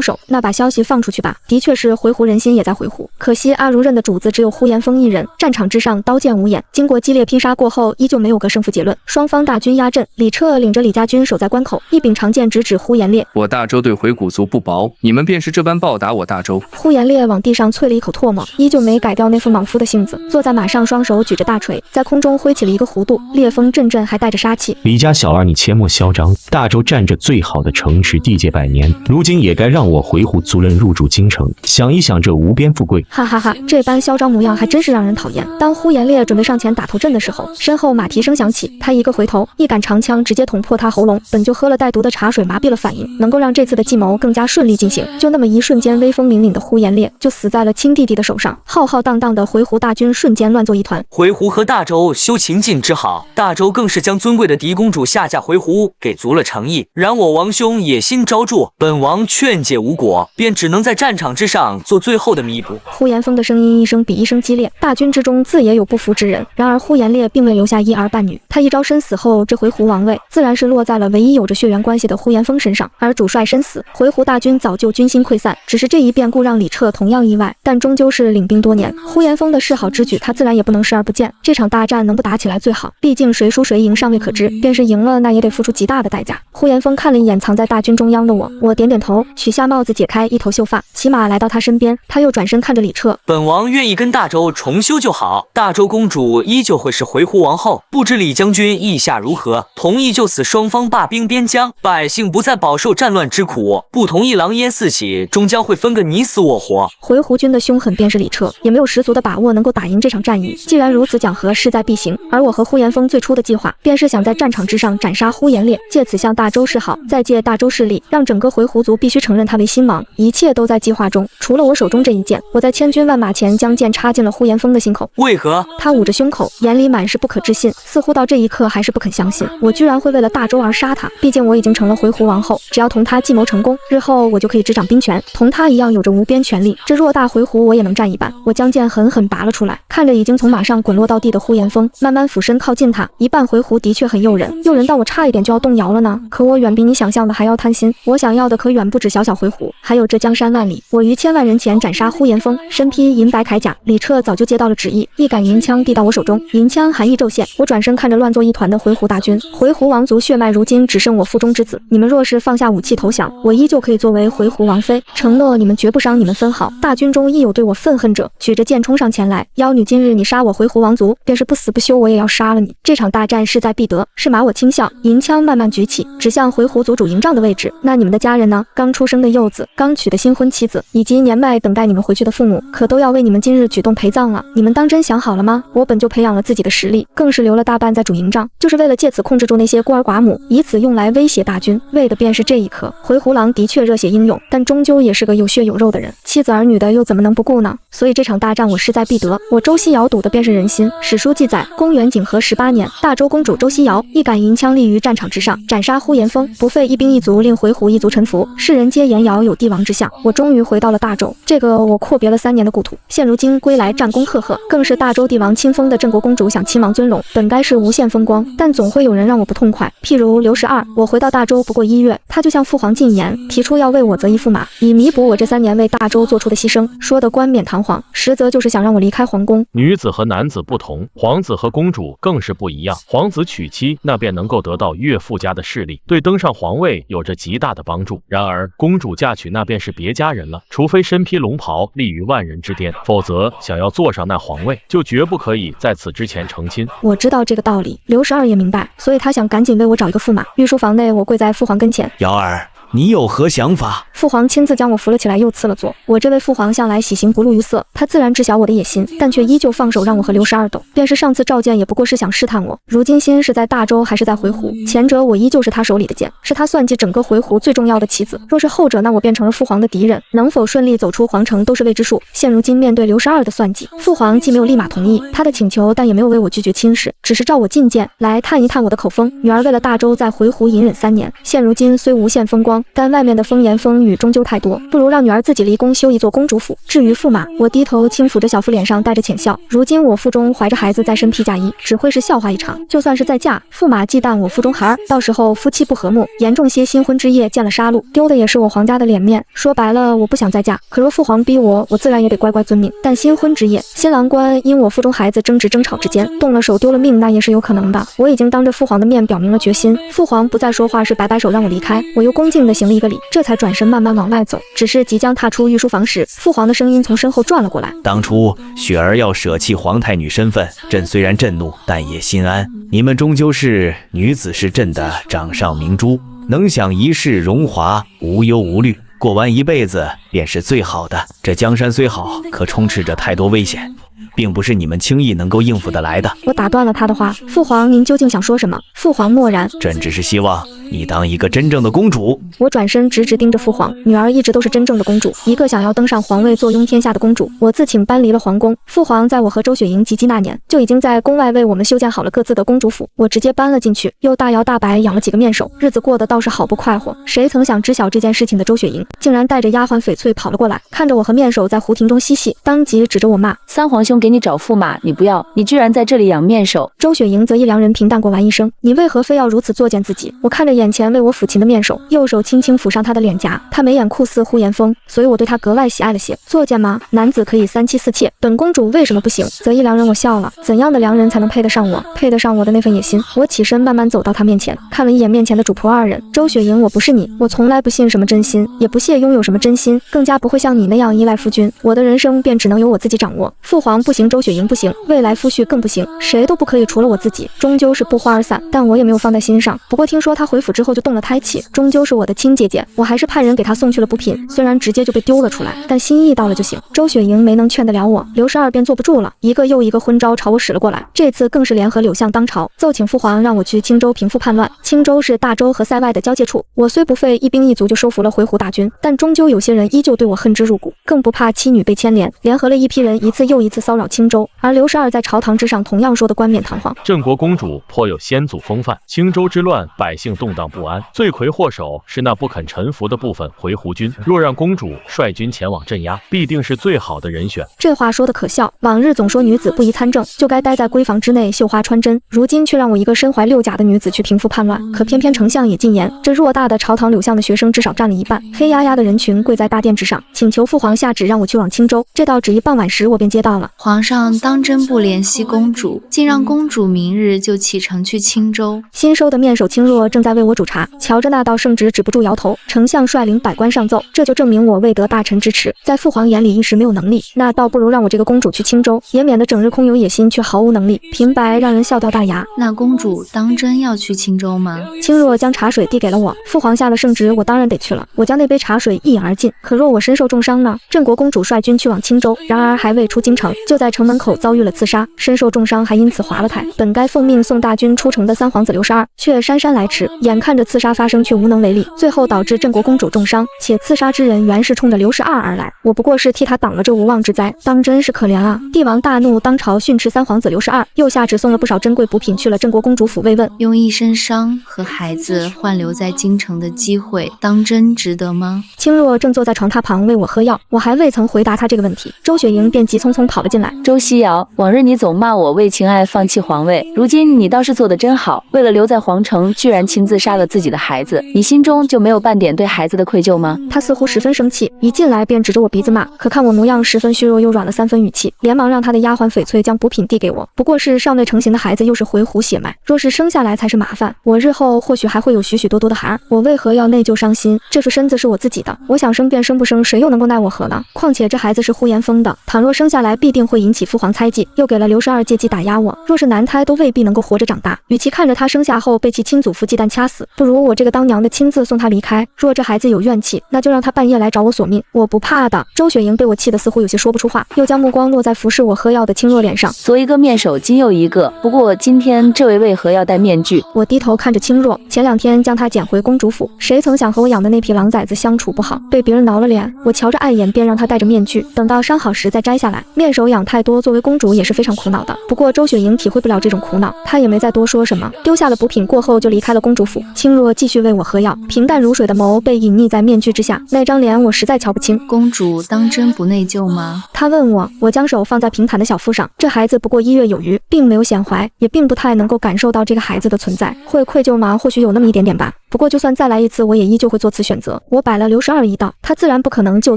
手，那把消息放出去吧。的确是回鹘人心也在回鹘，可惜阿如刃的主子只有呼延风一人，战场之上刀剑无眼，经过激烈拼杀过后，依旧没有个胜负结论。双方大军压阵，李彻领着李家军守在关口，一柄长剑直指呼延烈。我大周对回鹘族不薄，你们便是这般报答我大周。呼延烈往地上啐了一口唾沫，依旧没改掉那副莽夫的性子，坐在马上，双手举着大锤，在空中挥起了一个弧度，烈风阵阵，还带着杀气。李家小儿，你切莫嚣张！大周占着最好的城池，地界百年，如今也该让我回鹘族人入驻京城，想一想这无边富贵。哈哈哈，这般嚣张模样还真是让人讨厌。当呼延烈准备上前打头阵的时候，身后马蹄声响起，他一个回头，一杆长枪直接捅破他喉咙。本就喝了带毒的茶水麻痹了反应，能够让这次的计谋更加顺利进行。就那么一瞬间，威风凛凛的呼延烈就死在了亲弟弟的手上。浩浩荡荡的回鹘大军瞬间乱作一团。回鹘和大周修秦晋之好，大周更是将尊贵的嫡公主下嫁回鹘，给足了诚意。然我王兄野心昭著，本王劝解无果，便只能在战场之上做最后的弥补。呼延风的声音一声比一声激烈，大军之中自也有不服之人。然而呼延烈并未留下一儿半女，他一朝身死后，这回鹘王位自然是落在了唯一有着血缘关系的呼延风身上。而主帅身死，回鹘大军早就军心溃散。只是这一变故让李彻同样意外，但终究是领兵多年，呼延风的示好之举，他自然也不能视而不见。这场大战能不打起来最好，毕竟谁输谁赢尚未可知，便是赢了，那也得付出极大的代价。呼延风看了一眼藏在大军中央的我点点头，取下帽子，解开一头秀发，骑马来到他身边。他又转身看着李彻，本王愿意跟大周重修就好，大周公主依旧会是回鹘王后。不知李将军意下如何？同意就此双方罢兵边疆，百姓不再饱受战乱之苦；不同意狼烟四起，终将会分个你死我活。回鹘军的凶狠便是李彻，也没有十足的把握能够打赢这场战役。既然如此，讲和势在必行。而我和呼延风最初的计划，便是想在战场之上斩杀呼延烈，借此向大周示好，再借大周势力，让整个回鹘族必须承认他为新王。一切都在计划中，除了我手中这一剑。我在千军万马前将剑插进了呼延风的心口。为何？他捂着胸口，眼里满是不可置信，似乎到这一刻还是不肯相信我居然会为了大周而杀他。毕竟我已经成了回鹘王后，只要同他计谋成功，日后我就可以执掌兵权，同他一样有着无边权力。这偌大回鹘我也能占一半。我将剑狠狠拔了出来，看着已经从马上滚落到地的呼延风，慢慢俯身靠近他。一半回鹘的确很诱人，诱人到我差一点就要动摇了呢。可我远比你想象的还要贪心，我想要的可远不止小小回鹘，还有这江山万里。我于千万人前斩杀呼延风，身披银白铠甲。李彻早就接到了旨意，一杆银枪递到我手中，银枪寒意骤现。我转身看着乱作一团的回鹘大军，回鹘王族血脉如今只剩我腹中之子，你们若是放下武器投降，我依旧可以作为回鹘王妃，承诺你们绝不伤你们分毫。大军中亦有对我愤恨者，举着剑冲上前来。妖女，今日你杀我回鹘王族，便是不死不休，我也要杀了你。这场大战势在必得。是马我轻笑，银枪慢慢举起，指向回鹘族主营帐的位置。那你们的家人呢？刚出生的幼子，刚娶的新婚妻子，以及年迈等待你们回去的父母，可都要为你们今日举动陪葬了。你们当真想好了吗？我本就培养了自己的实力，更是留了大半在主营帐，就是为了借此控制住那些孤儿寡母，以此用来威胁大军，为的便是这一刻。回鹘郎的确热血英勇，但终究也是个有血有肉的人，妻子儿女的又怎么能不顾呢？所以这场大战我势在必得。我周西瑶赌的便是人心。史书记载，公元景和18年，大周公主周西瑶一杆银枪立于战场之上，斩杀呼延风，不费一兵一卒，令回鹘一族臣服。世人皆言瑶有帝王之相。我终于回到了大周，这个我阔别了3年的故土，现如今归来战功赫赫，更是大周帝王亲封的镇国公主，想亲王尊荣，本该是无限风光，但总会有人让我不痛快。譬如刘12，我回到大周不过1月，他就向父皇进言，提出要为我择一驸马，以弥补我这3年为大周做出的牺牲，说的冠冕堂皇，实则就是想让我离开皇宫。女子和男子不同，皇子和公主更是不一样。皇子娶妻，那便能够得到岳父家的势力，对登上皇位有着极大的帮助。然而公主嫁娶那便是别家人了，除非身披龙袍立于万人之巅，否则想要坐上那皇位，就绝不可以在此之前成亲。我知道这个道理，刘12也明白，所以他想赶紧为我找一个驸马。御书房内，我跪在父皇跟前，瑶儿，你有何想法？父皇亲自将我扶了起来，又赐了座。我这位父皇向来喜形不露于色，他自然知晓我的野心，但却依旧放手让我和刘12斗。便是上次召见，也不过是想试探我，如今心是在大周还是在回鹘？前者我依旧是他手里的剑，是他算计整个回鹘最重要的棋子；若是后者，那我变成了父皇的敌人，能否顺利走出皇城都是未知数。现如今面对刘12的算计，父皇既没有立马同意他的请求，但也没有为我拒绝亲事，只是召我觐见，来探一探我的口风。女儿为了大周在回鹘隐忍3年，现如今虽无限风光，但外面的风言风语终究太多，不如让女儿自己离宫修一座公主府。至于驸马，我低头轻抚着小腹，脸上带着浅笑。如今我腹中怀着孩子在身披嫁衣，只会是笑话一场。就算是再嫁，驸马忌惮我腹中孩儿，到时候夫妻不和睦，严重些新婚之夜见了杀戮，丢的也是我皇家的脸面。说白了，我不想再嫁，可若父皇逼我，我自然也得乖乖遵命。但新婚之夜，新郎官因我腹中孩子争执争吵之间动了手，丢了命，那也是有可能的。我已经当着父皇的面表明了决心，父皇不再说话时摆摆手让我离开，我又恭敬地行了一个礼，这才转身慢慢往外走。只是即将踏出御书房时，父皇的声音从身后转了过来：当初雪儿要舍弃皇太女身份，朕虽然震怒，但也心安。你们终究是女子，是朕的掌上明珠，能享一世荣华，无忧无虑，过完一辈子便是最好的。这江山虽好，可充斥着太多危险，并不是你们轻易能够应付得来的。我打断了他的话：父皇，您究竟想说什么？父皇默然。朕只是希望你当一个真正的公主。我转身直直盯着父皇，女儿一直都是真正的公主，一个想要登上皇位坐拥天下的公主。我自请搬离了皇宫，父皇在我和周雪莹及笄那年，就已经在宫外为我们修建好了各自的公主府，我直接搬了进去，又大摇大摆养了几个面首，日子过得倒是好不快活。谁曾想知晓这件事情的周雪莹，竟然带着丫鬟翡翠跑了过来，看着我和面首在湖亭中嬉戏，当即指着我骂：三皇兄给你找驸马，你不要，你居然在这里养面首。周雪莹则一良人平淡过完一生，你为何非要如此作践自己？我看着眼前为我抚琴的面首，右手轻轻抚上他的脸颊，他眉眼酷似呼延风，所以我对他格外喜爱了些。作践吗？男子可以三妻四妾，本公主为什么不行？则一良人，我笑了，怎样的良人才能配得上我？配得上我的那份野心？我起身慢慢走到他面前，看了一眼面前的主仆二人。周雪莹，我不是你，我从来不信什么真心，也不屑拥有什么真心，更加不会像你那样依赖夫君。我的人生便只能由我自己掌握。父皇不行，周雪莹不行，未来夫婿更不行，谁都不可以，除了我自己。终究是不欢而散，但我也没有放在心上。不过听说他回府之后就动了胎气，终究是我的亲姐姐，我还是派人给他送去了补品，虽然直接就被丢了出来，但心意到了就行。周雪莹没能劝得了我，刘十二便坐不住了，一个又一个昏招朝我使了过来，这次更是联合柳相当朝，奏请父皇让我去青州平复叛乱。青州是大州和塞外的交界处，我虽不费一兵一卒就收服了回鹘大军，但终究有些人依旧对我恨之入骨，更不怕妻女被牵连，联合了一批人一次又一次骚扰青州。而刘十二在朝堂之上同样说得冠冕堂皇，郑国公主颇有先祖风范，青州之乱百姓动荡不安，罪魁祸首是那不肯臣服的部分回鹘军，若让公主率军前往镇压，必定是最好的人选。这话说的可笑，往日总说女子不宜参政，就该待在闺房之内绣花穿针，如今却让我一个身怀六甲的女子去平复叛乱，可偏偏丞相也进言，这偌大的朝堂柳巷的学生至少占了一半，黑压压的人群跪在大殿之上，请求父皇下旨让我去往青州。这道旨意傍晚时我便接到了，皇上当真不联系公主，竟让公主明日就启程去青州。新收的面首青若正在为我煮茶，瞧着那道圣旨止不住摇头。丞相率领百官上奏，这就证明我未得大臣支持，在父皇眼里一时没有能力，那倒不如让我这个公主去青州，也免得整日空有野心却毫无能力，平白让人笑掉大牙。那公主当真要去青州吗？青若将茶水递给了我，父皇下了圣旨，我当然得去了。我将那杯茶水一饮而尽，可若我身受重伤呢？郑国公主率军去往青州，然而还未出京城，就在城门口遭遇了刺杀，身受重伤还因此滑了胎。本该奉命送大军出城的三皇子刘十二，却姗姗来迟，眼看着刺杀发生却无能为力，最后导致郑国公主重伤，且刺杀之人原是冲着刘十二而来，我不过是替他挡了这无妄之灾，当真是可怜啊！帝王大怒，当朝训斥三皇子刘十二，又下旨送了不少珍贵补品去了郑国公主府慰问。用一身伤和孩子换留在京城的机会，当真值得吗？青若正坐在床榻旁为我喝药，我还未曾回答他这个问题，周雪莹便急匆匆跑了进来。周西瑶，往日你总骂我为情爱放弃皇位，如今你倒是做得真好，为了留在皇城，居然亲自杀了自己的孩子，你心中就没有半点对孩子的愧疚吗？他似乎十分生气，一进来便指着我鼻子骂，可看我模样十分虚弱又软了3分语气，连忙让他的丫鬟翡翠将补品递给我。不过是少内成型的孩子，又是回鹘血脉，若是生下来才是麻烦，我日后或许还会有许许多多的孩儿，我为何要内疚伤心？这副身子是我自己的，我想生便生，不生谁又能够奈我何呢？况且这孩子是呼延风的，倘若生下来必定会引起父皇猜忌，又给了刘十二借机打压我，若是男胎都未必能够活着长大，与其看着他生下后被其亲祖父忌惮掐死，不如我这个当娘的亲自送他离开。若这孩子有怨气，那就让他半夜来找我索命，我不怕的。周雪莹被我气得似乎有些说不出话，又将目光落在服侍我喝药的青若脸上，左一个面首，今又一个，不过今天这位为何要戴面具？我低头看着青若，前2天将她捡回公主府，谁曾想和我养的那匹狼崽子相处不好，被别人挠了脸，我瞧着碍眼，便让她戴着面具，等到伤好时再摘下来。面首养太多，作为公主也是非常苦恼的，不过周雪莹体会不了这种苦恼，她也没再多说什么，丢下了补品过后就离开了公主府。轻若继续为我喝药，平淡如水的眸被隐匿在面具之下，那张脸我实在瞧不清。公主当真不内疚吗？他问我，我将手放在平坦的小腹上，这孩子不过1月有余，并没有显怀，也并不太能够感受到这个孩子的存在，会愧疚吗？或许有那么一点点吧。不过就算再来一次，我也依旧会做此选择。我摆了刘12一道，他自然不可能就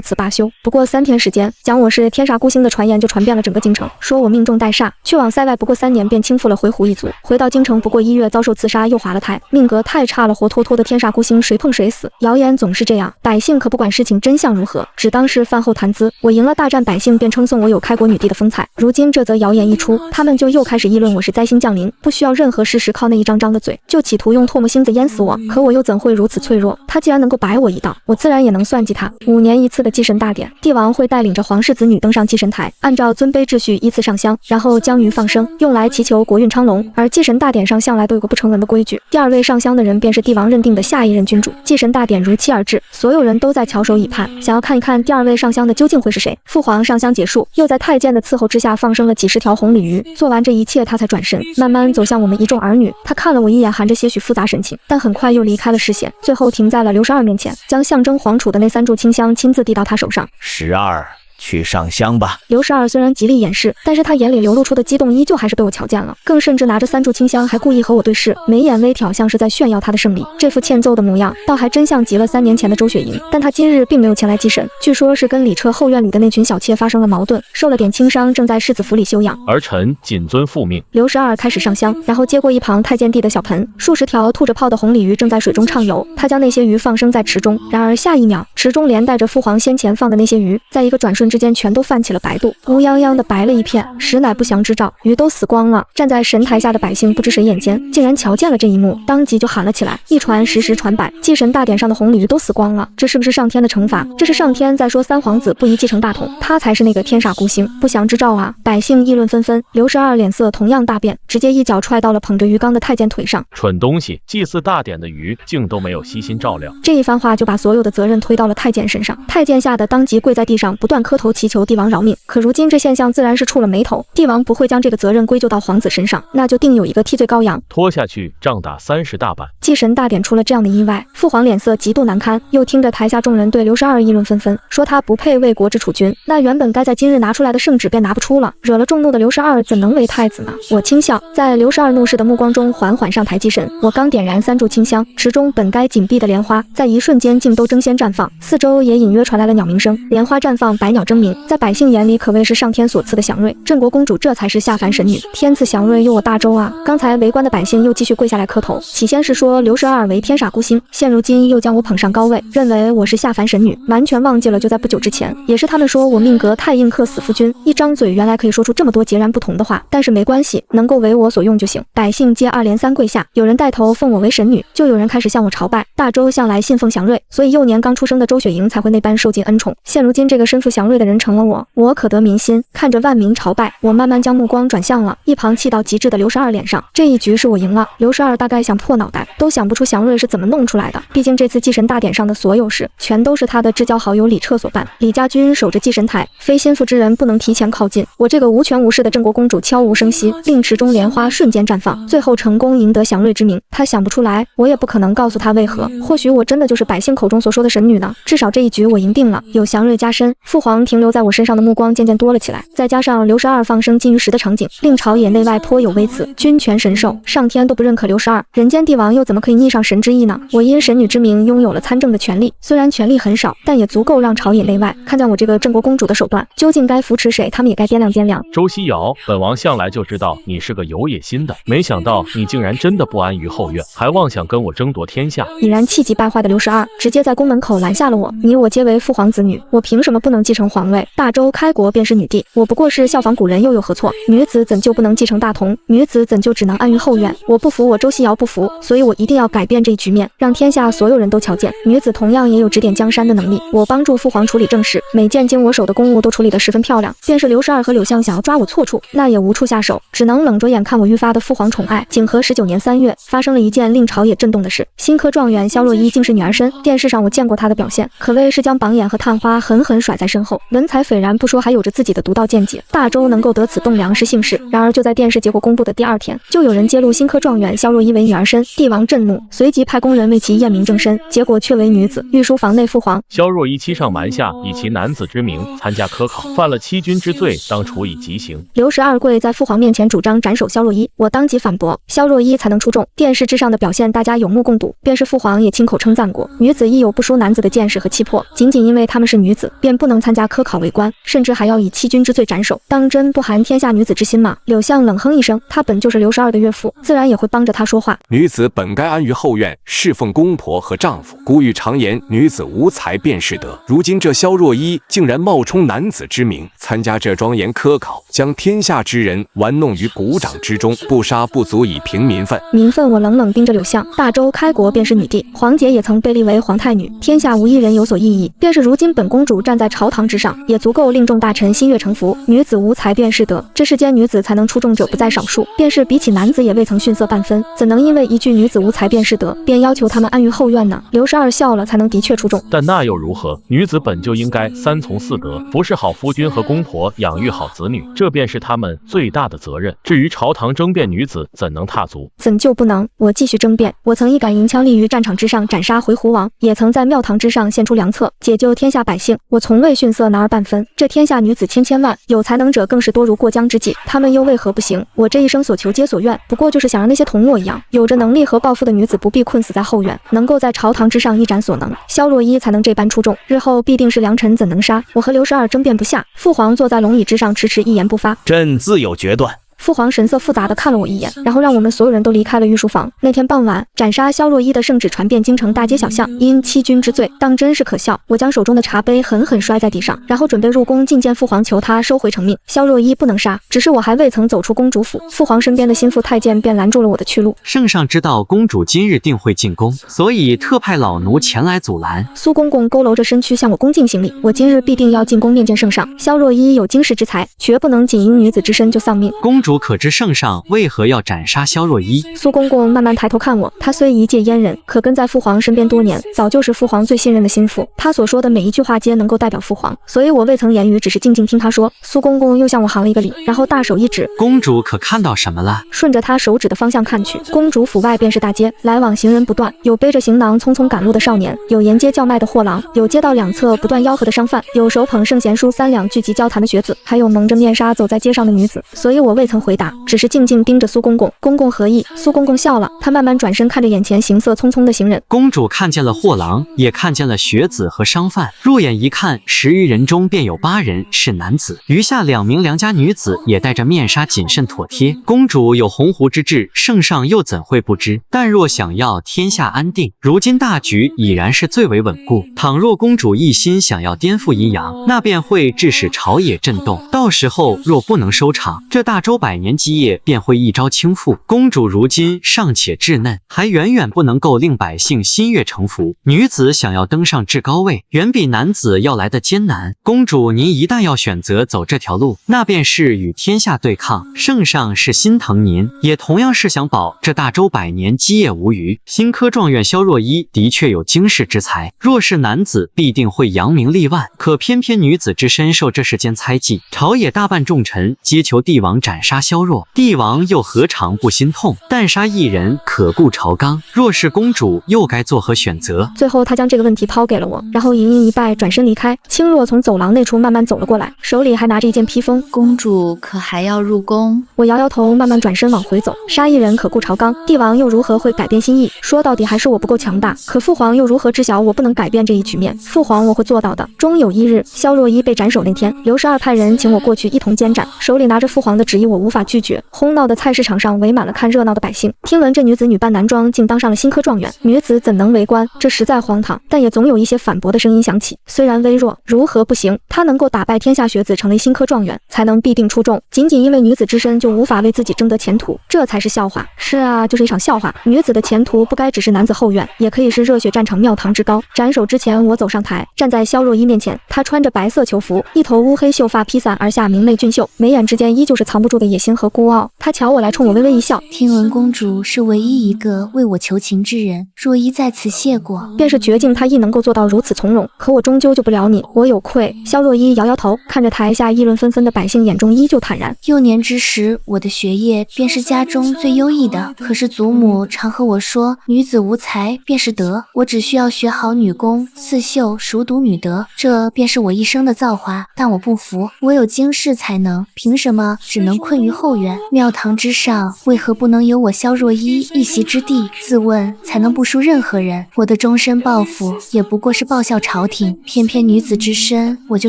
此罢休。不过3天时间，讲我是天煞孤星的传言就传遍了整个京城，说我命中带煞，去往塞外不过3年便倾覆了回鹘一族，回到京城不过1月遭受刺杀又滑了胎，命格太差了，活脱脱的天煞孤星，谁碰谁死。谣言总是这样，百姓可不管事情真相如何，只当是饭后谈资。我赢了大战，百姓便称颂我有开国女帝的风采。如今这则谣言一出，他们就又开始议论我是灾星降临，不需要任何事实，靠那一张张的嘴就企图用唾沫星子淹死我。可我又怎会如此脆弱？他既然能够摆我一道，我自然也能算计他。5年一次的祭神大典，帝王会带领着皇室子女登上祭神台，按照尊卑秩序依次上香，然后将鱼放生，用来祈求国运昌隆。而祭神大典上向来都有个不成文的规矩，第2位上香的人便是帝王认定的下一任君主。祭神大典如期而至，所有人都在翘首以盼，想要看一看第2位上香的究竟会是谁。父皇上香结束，又在太监的伺候之下放生了几10条红鲤鱼。做完这一切，他才转身，慢慢走向我们一众儿女。他看了我一眼，含着些许复杂神情，但很快又离开了视线，最后停在了刘12面前，将象征皇储的那3炷清香亲自递到他手上。12，去上香吧。刘12虽然极力掩饰，但是他眼里流露出的激动依旧还是被我瞧见了，更甚至拿着3炷清香还故意和我对视，眉眼微挑，像是在炫耀他的胜利。这副欠揍的模样倒还真像极了3年前的周雪莹，但他今日并没有前来祭神，据说是跟李彻后院里的那群小妾发生了矛盾，受了点轻伤，正在世子府里休养。儿臣谨遵父命。刘12开始上香，然后接过一旁太监递的小盆，数十条吐着泡的红鲤鱼正在水中畅游，他将那些鱼放生在池中，然而下一秒，池中连带着父皇先前放的那些鱼，在一个转瞬之间全都泛起了白肚，乌泱泱的白了一片，实乃不祥之兆，鱼都死光了。站在神台下的百姓不知谁眼尖，竟然瞧见了这一幕，当即就喊了起来，一传十，10传百，祭神大典上的红鲤鱼都死光了，这是不是上天的惩罚？这是上天在说3皇子不宜继承大统，他才是那个天煞孤星，不祥之兆啊！百姓议论纷纷，刘12脸色同样大变，直接一脚踹到了捧着鱼缸的太监腿上。蠢东西，祭祀大典的鱼竟都没有悉心照料。这一番话就把所有的责任推到了太监身上，太监吓得当即跪在地上，不断磕头祈求帝王饶命。可如今这现象自然是触了眉头，帝王不会将这个责任归咎到皇子身上，那就定有一个替罪羔羊，拖下去杖打30大板。祭神大典出了这样的意外，父皇脸色极度难堪，又听着台下众人对刘12议论纷纷，说他不配为国之储君，那原本该在今日拿出来的圣旨便拿不出了，惹了众怒的刘12怎能为太子呢？我轻笑，在刘12怒视的目光中缓缓上台祭神。我刚点燃3炷清香，池中本该紧闭的莲花在一瞬间竟都争先绽放，四周也隐约传来了鸟鸣声，莲花绽放，百鸟争鸣，在百姓眼里可谓是上天所赐的祥瑞。镇国公主这才是下凡神女，天赐祥瑞有我大周啊！刚才围观的百姓又继续跪下来磕头，起先是说刘12为天煞孤星，现如今又将我捧上高位，认为我是下凡神女，完全忘记了就在不久之前，也是他们说我命格太硬克死夫君，一张嘴原来可以说出这么多截然不同的话。但是没关系，能够为我所用就行。百姓接二连三跪下，有人带头奉我为神女，就有人开始向我朝拜。大周向来信奉祥瑞，所以幼年刚出生的周雪莹才会那般受尽恩宠。现如今这个身负祥瑞的人成了我可得民心。看着万民朝拜，我慢慢将目光转向了一旁气到极致的刘12脸上。这一局是我赢了，刘12大概想破脑袋，都想不出祥瑞是怎么弄出来的。毕竟这次祭神大典上的所有事，全都是他的至交好友李彻所办。李家军守着祭神台，非心腹之人不能提前靠近。我这个无权无势的镇国公主悄无声息，令池中莲花瞬间绽放，最后成功赢得祥瑞之名。他想不出来，我也不可能告诉他为何。或许我真的就是百姓口中所说的神女呢。至少这一局我赢定了，有祥瑞加身，父皇停留在我身上的目光渐渐多了起来。再加上刘12放生金鱼石的场景，令朝野内外颇有微词。君权神授，上天都不认可刘12，人间帝王又怎么可以逆上神之意呢？我因神女之名拥有了参政的权利，虽然权力很少，但也足够让朝野内外看见我这个镇国公主的手段。究竟该扶持谁，他们也该掂量掂量。周西瑶，本王向来就知道你是个有野心的，没想到你竟然真的不安于后院，还妄想跟我争夺天下。已然气急败坏的刘12直接在宫门口拦下了我，你我皆为父皇子女，我凭什么不能继承皇位？大周开国便是女帝，我不过是效仿古人，又有何错？女子怎就不能继承大统？女子怎就只能安于后院？我不服，我周西瑶不服，所以我一定要改变这一局面，让天下所有人都瞧见，女子同样也有指点江山的能力。我帮助父皇处理政事，每件经我手的公务都处理得十分漂亮，便是刘12和柳相想要抓我错处，那也无处下手，只能冷着眼看我愈发的父皇宠爱。景和19年3月，发生了一件令朝野震动的事，新科状元萧若依竟是女儿身，电视上我见过她的表现，可谓是将榜眼和探花狠狠甩在身后。后，文采斐然不说，还有着自己的独到见解。大周能够得此栋梁是幸事。然而就在电视结果公布的第2天，就有人揭露新科状元萧若依为女儿身，帝王震怒，随即派工人为其验明正身，结果却为女子。御书房内父皇萧若依欺上瞒下，以其男子之名参加科考，犯了欺君之罪，当处以极刑。刘12跪在父皇面前主张斩首萧若依，我当即反驳，萧若依才能出众。电视之上的表现大家有目共睹，便是父皇也亲口称赞过，女子亦有不输男子的见识和气魄，仅因为她们是女子，便不能参加科考为官，甚至还要以欺君之罪斩首，当真不含天下女子之心吗？柳相冷哼一声，他本就是刘12的岳父，自然也会帮着他说话。女子本该安于后院，侍奉公婆和丈夫。古语常言，女子无才便是德。如今这萧若依竟然冒充男子之名，参加这庄严科考，将天下之人玩弄于股掌之中，不杀不足以平民愤。民愤！我冷冷盯着柳相。大周开国便是女帝，皇姐也曾被立为皇太女，天下无一人有所异议。便是如今本公主站在朝堂之上，也足够令众大臣心悦诚服。女子无才便是德，这世间女子才能出众者不在少数，便是比起男子也未曾逊色半分，怎能因为一句女子无才便是德，便要求他们安于后院呢？刘12笑了，才能的确出众。但那又如何？女子本就应该3从4德，服侍好夫君和公婆，养育好子女，这便是他们最大的责任。至于朝堂争辩，女子怎能踏足？怎就不能？我继续争辩。我曾一杆银枪立于战场之上，斩杀回鹘王，也曾在庙堂之上献出良策，解救天下百姓。我从未逊色男儿半分。这天下女子千千万，有才能者更是多如过江之鲫，他们又为何不行？我这一生所求皆所愿，不过就是想让那些同我一样有着能力和抱负的女子不必困死在后院，能够在朝堂之上一展所能，萧若依才能这般出众，日后必定是良臣，怎能杀？我和刘12争辩不下。父皇坐在龙椅之上，迟迟一言不发。朕自有决断。父皇神色复杂地看了我一眼，然后让我们所有人都离开了御书房。那天傍晚，斩杀萧若依的圣旨传遍京城大街小巷，因欺君之罪，当真是可笑。我将手中的茶杯狠狠摔在地上，然后准备入宫觐见父皇，求他收回成命。萧若依不能杀，只是我还未曾走出公主府，父皇身边的心腹太监便拦住了我的去路。圣上知道公主今日定会进宫，所以特派老奴前来阻拦。苏公公佝偻着身躯向我恭敬行礼，我今日必定要进宫面见圣上。萧若依有经世之才，绝不能仅因女子之身就丧命。公主可知圣上为何要斩杀萧若依？苏公公慢慢抬头看我，他虽一介阉人，可跟在父皇身边多年，早就是父皇最信任的心腹。他所说的每一句话皆能够代表父皇，所以我未曾言语，只是静静听他说。苏公公又向我行了一个礼，然后大手一指，公主可看到什么了？顺着他手指的方向看去，公主府外便是大街，来往行人不断，有背着行囊匆匆赶路的少年，有沿街叫卖的货郎，有街道两侧不断吆喝的商贩，有手捧圣贤书3两聚集交谈的学子，还有蒙着面纱走在街上的女子。所以我未曾回答，只是静静盯着苏公公。公公何意？苏公公笑了，他慢慢转身看着眼前行色匆匆的行人。公主看见了货郎，也看见了学子和商贩，入眼一看，10余人中便有8人是男子，余下2名良家女子也戴着面纱，谨慎妥帖。公主有鸿鹄之志，圣上又怎会不知？但若想要天下安定，如今大局已然是最为稳固。倘若公主一心想要颠覆阴阳，那便会致使朝野震动。到时候若不能收场，这大周100年基业便会一朝倾覆。公主如今尚且稚嫩，还远远不能够令百姓心悦诚服。女子想要登上至高位，远比男子要来的艰难。公主您一旦要选择走这条路，那便是与天下对抗。圣上是心疼您，也同样是想保这大周100年基业无虞。新科状元萧若依的确有经世之才，若是男子必定会扬名立万，可偏偏女子之身受这世间猜忌，朝野大半重臣皆求帝王斩杀萧若，帝王又何尝不心痛？但杀一人可顾朝纲，若是公主又该作何选择？最后他将这个问题抛给了我，然后盈盈一拜，转身离开。青洛从走廊那处慢慢走了过来，手里还拿着一件披风。公主可还要入宫？我摇摇头，慢慢转身往回走。杀一人可顾朝纲，帝王又如何会改变心意？说到底还是我不够强大，可父皇又如何知晓我不能改变这一局面？父皇我会做到的。终有一日，萧若依被斩首那天，刘12派人请我过去一同监斩，手里拿着父皇的旨意，我无法拒绝。哄闹的菜市场上围满了看热闹的百姓，听闻这女子女扮男装，竟当上了新科状元，女子怎能为官？这实在荒唐。但也总有一些反驳的声音响起，虽然微弱，如何不行？她能够打败天下学子，成为新科状元，才能必定出众。仅仅因为女子之身，就无法为自己争得前途，这才是笑话。是啊，就是一场笑话。女子的前途不该只是男子后院，也可以是热血战场庙堂之高。斩首之前，我走上台，站在萧若依面前，她穿着白色囚服，一头乌黑秀发披散而下，明媚俊秀，眉眼之间依旧是藏不住的野野心和孤傲。他瞧我来，冲我微微一笑。听闻公主是唯一一个为我求情之人，若依在此谢过。便是绝境，他亦能够做到如此从容。可我终究救不了你，我有愧。萧若依摇摇头，看着台下议论纷纷的百姓，眼中依旧坦然。幼年之时，我的学业便是家中最优异的，可是祖母常和我说，女子无才便是德，我只需要学好女工、刺绣、熟读女德，这便是我一生的造化。但我不服，我有经世才能，凭什么只能困于后院？庙堂之上，为何不能有我萧若依一席之地？自问才能不输任何人？我的终身抱负也不过是报效朝廷，偏偏女子之身，我就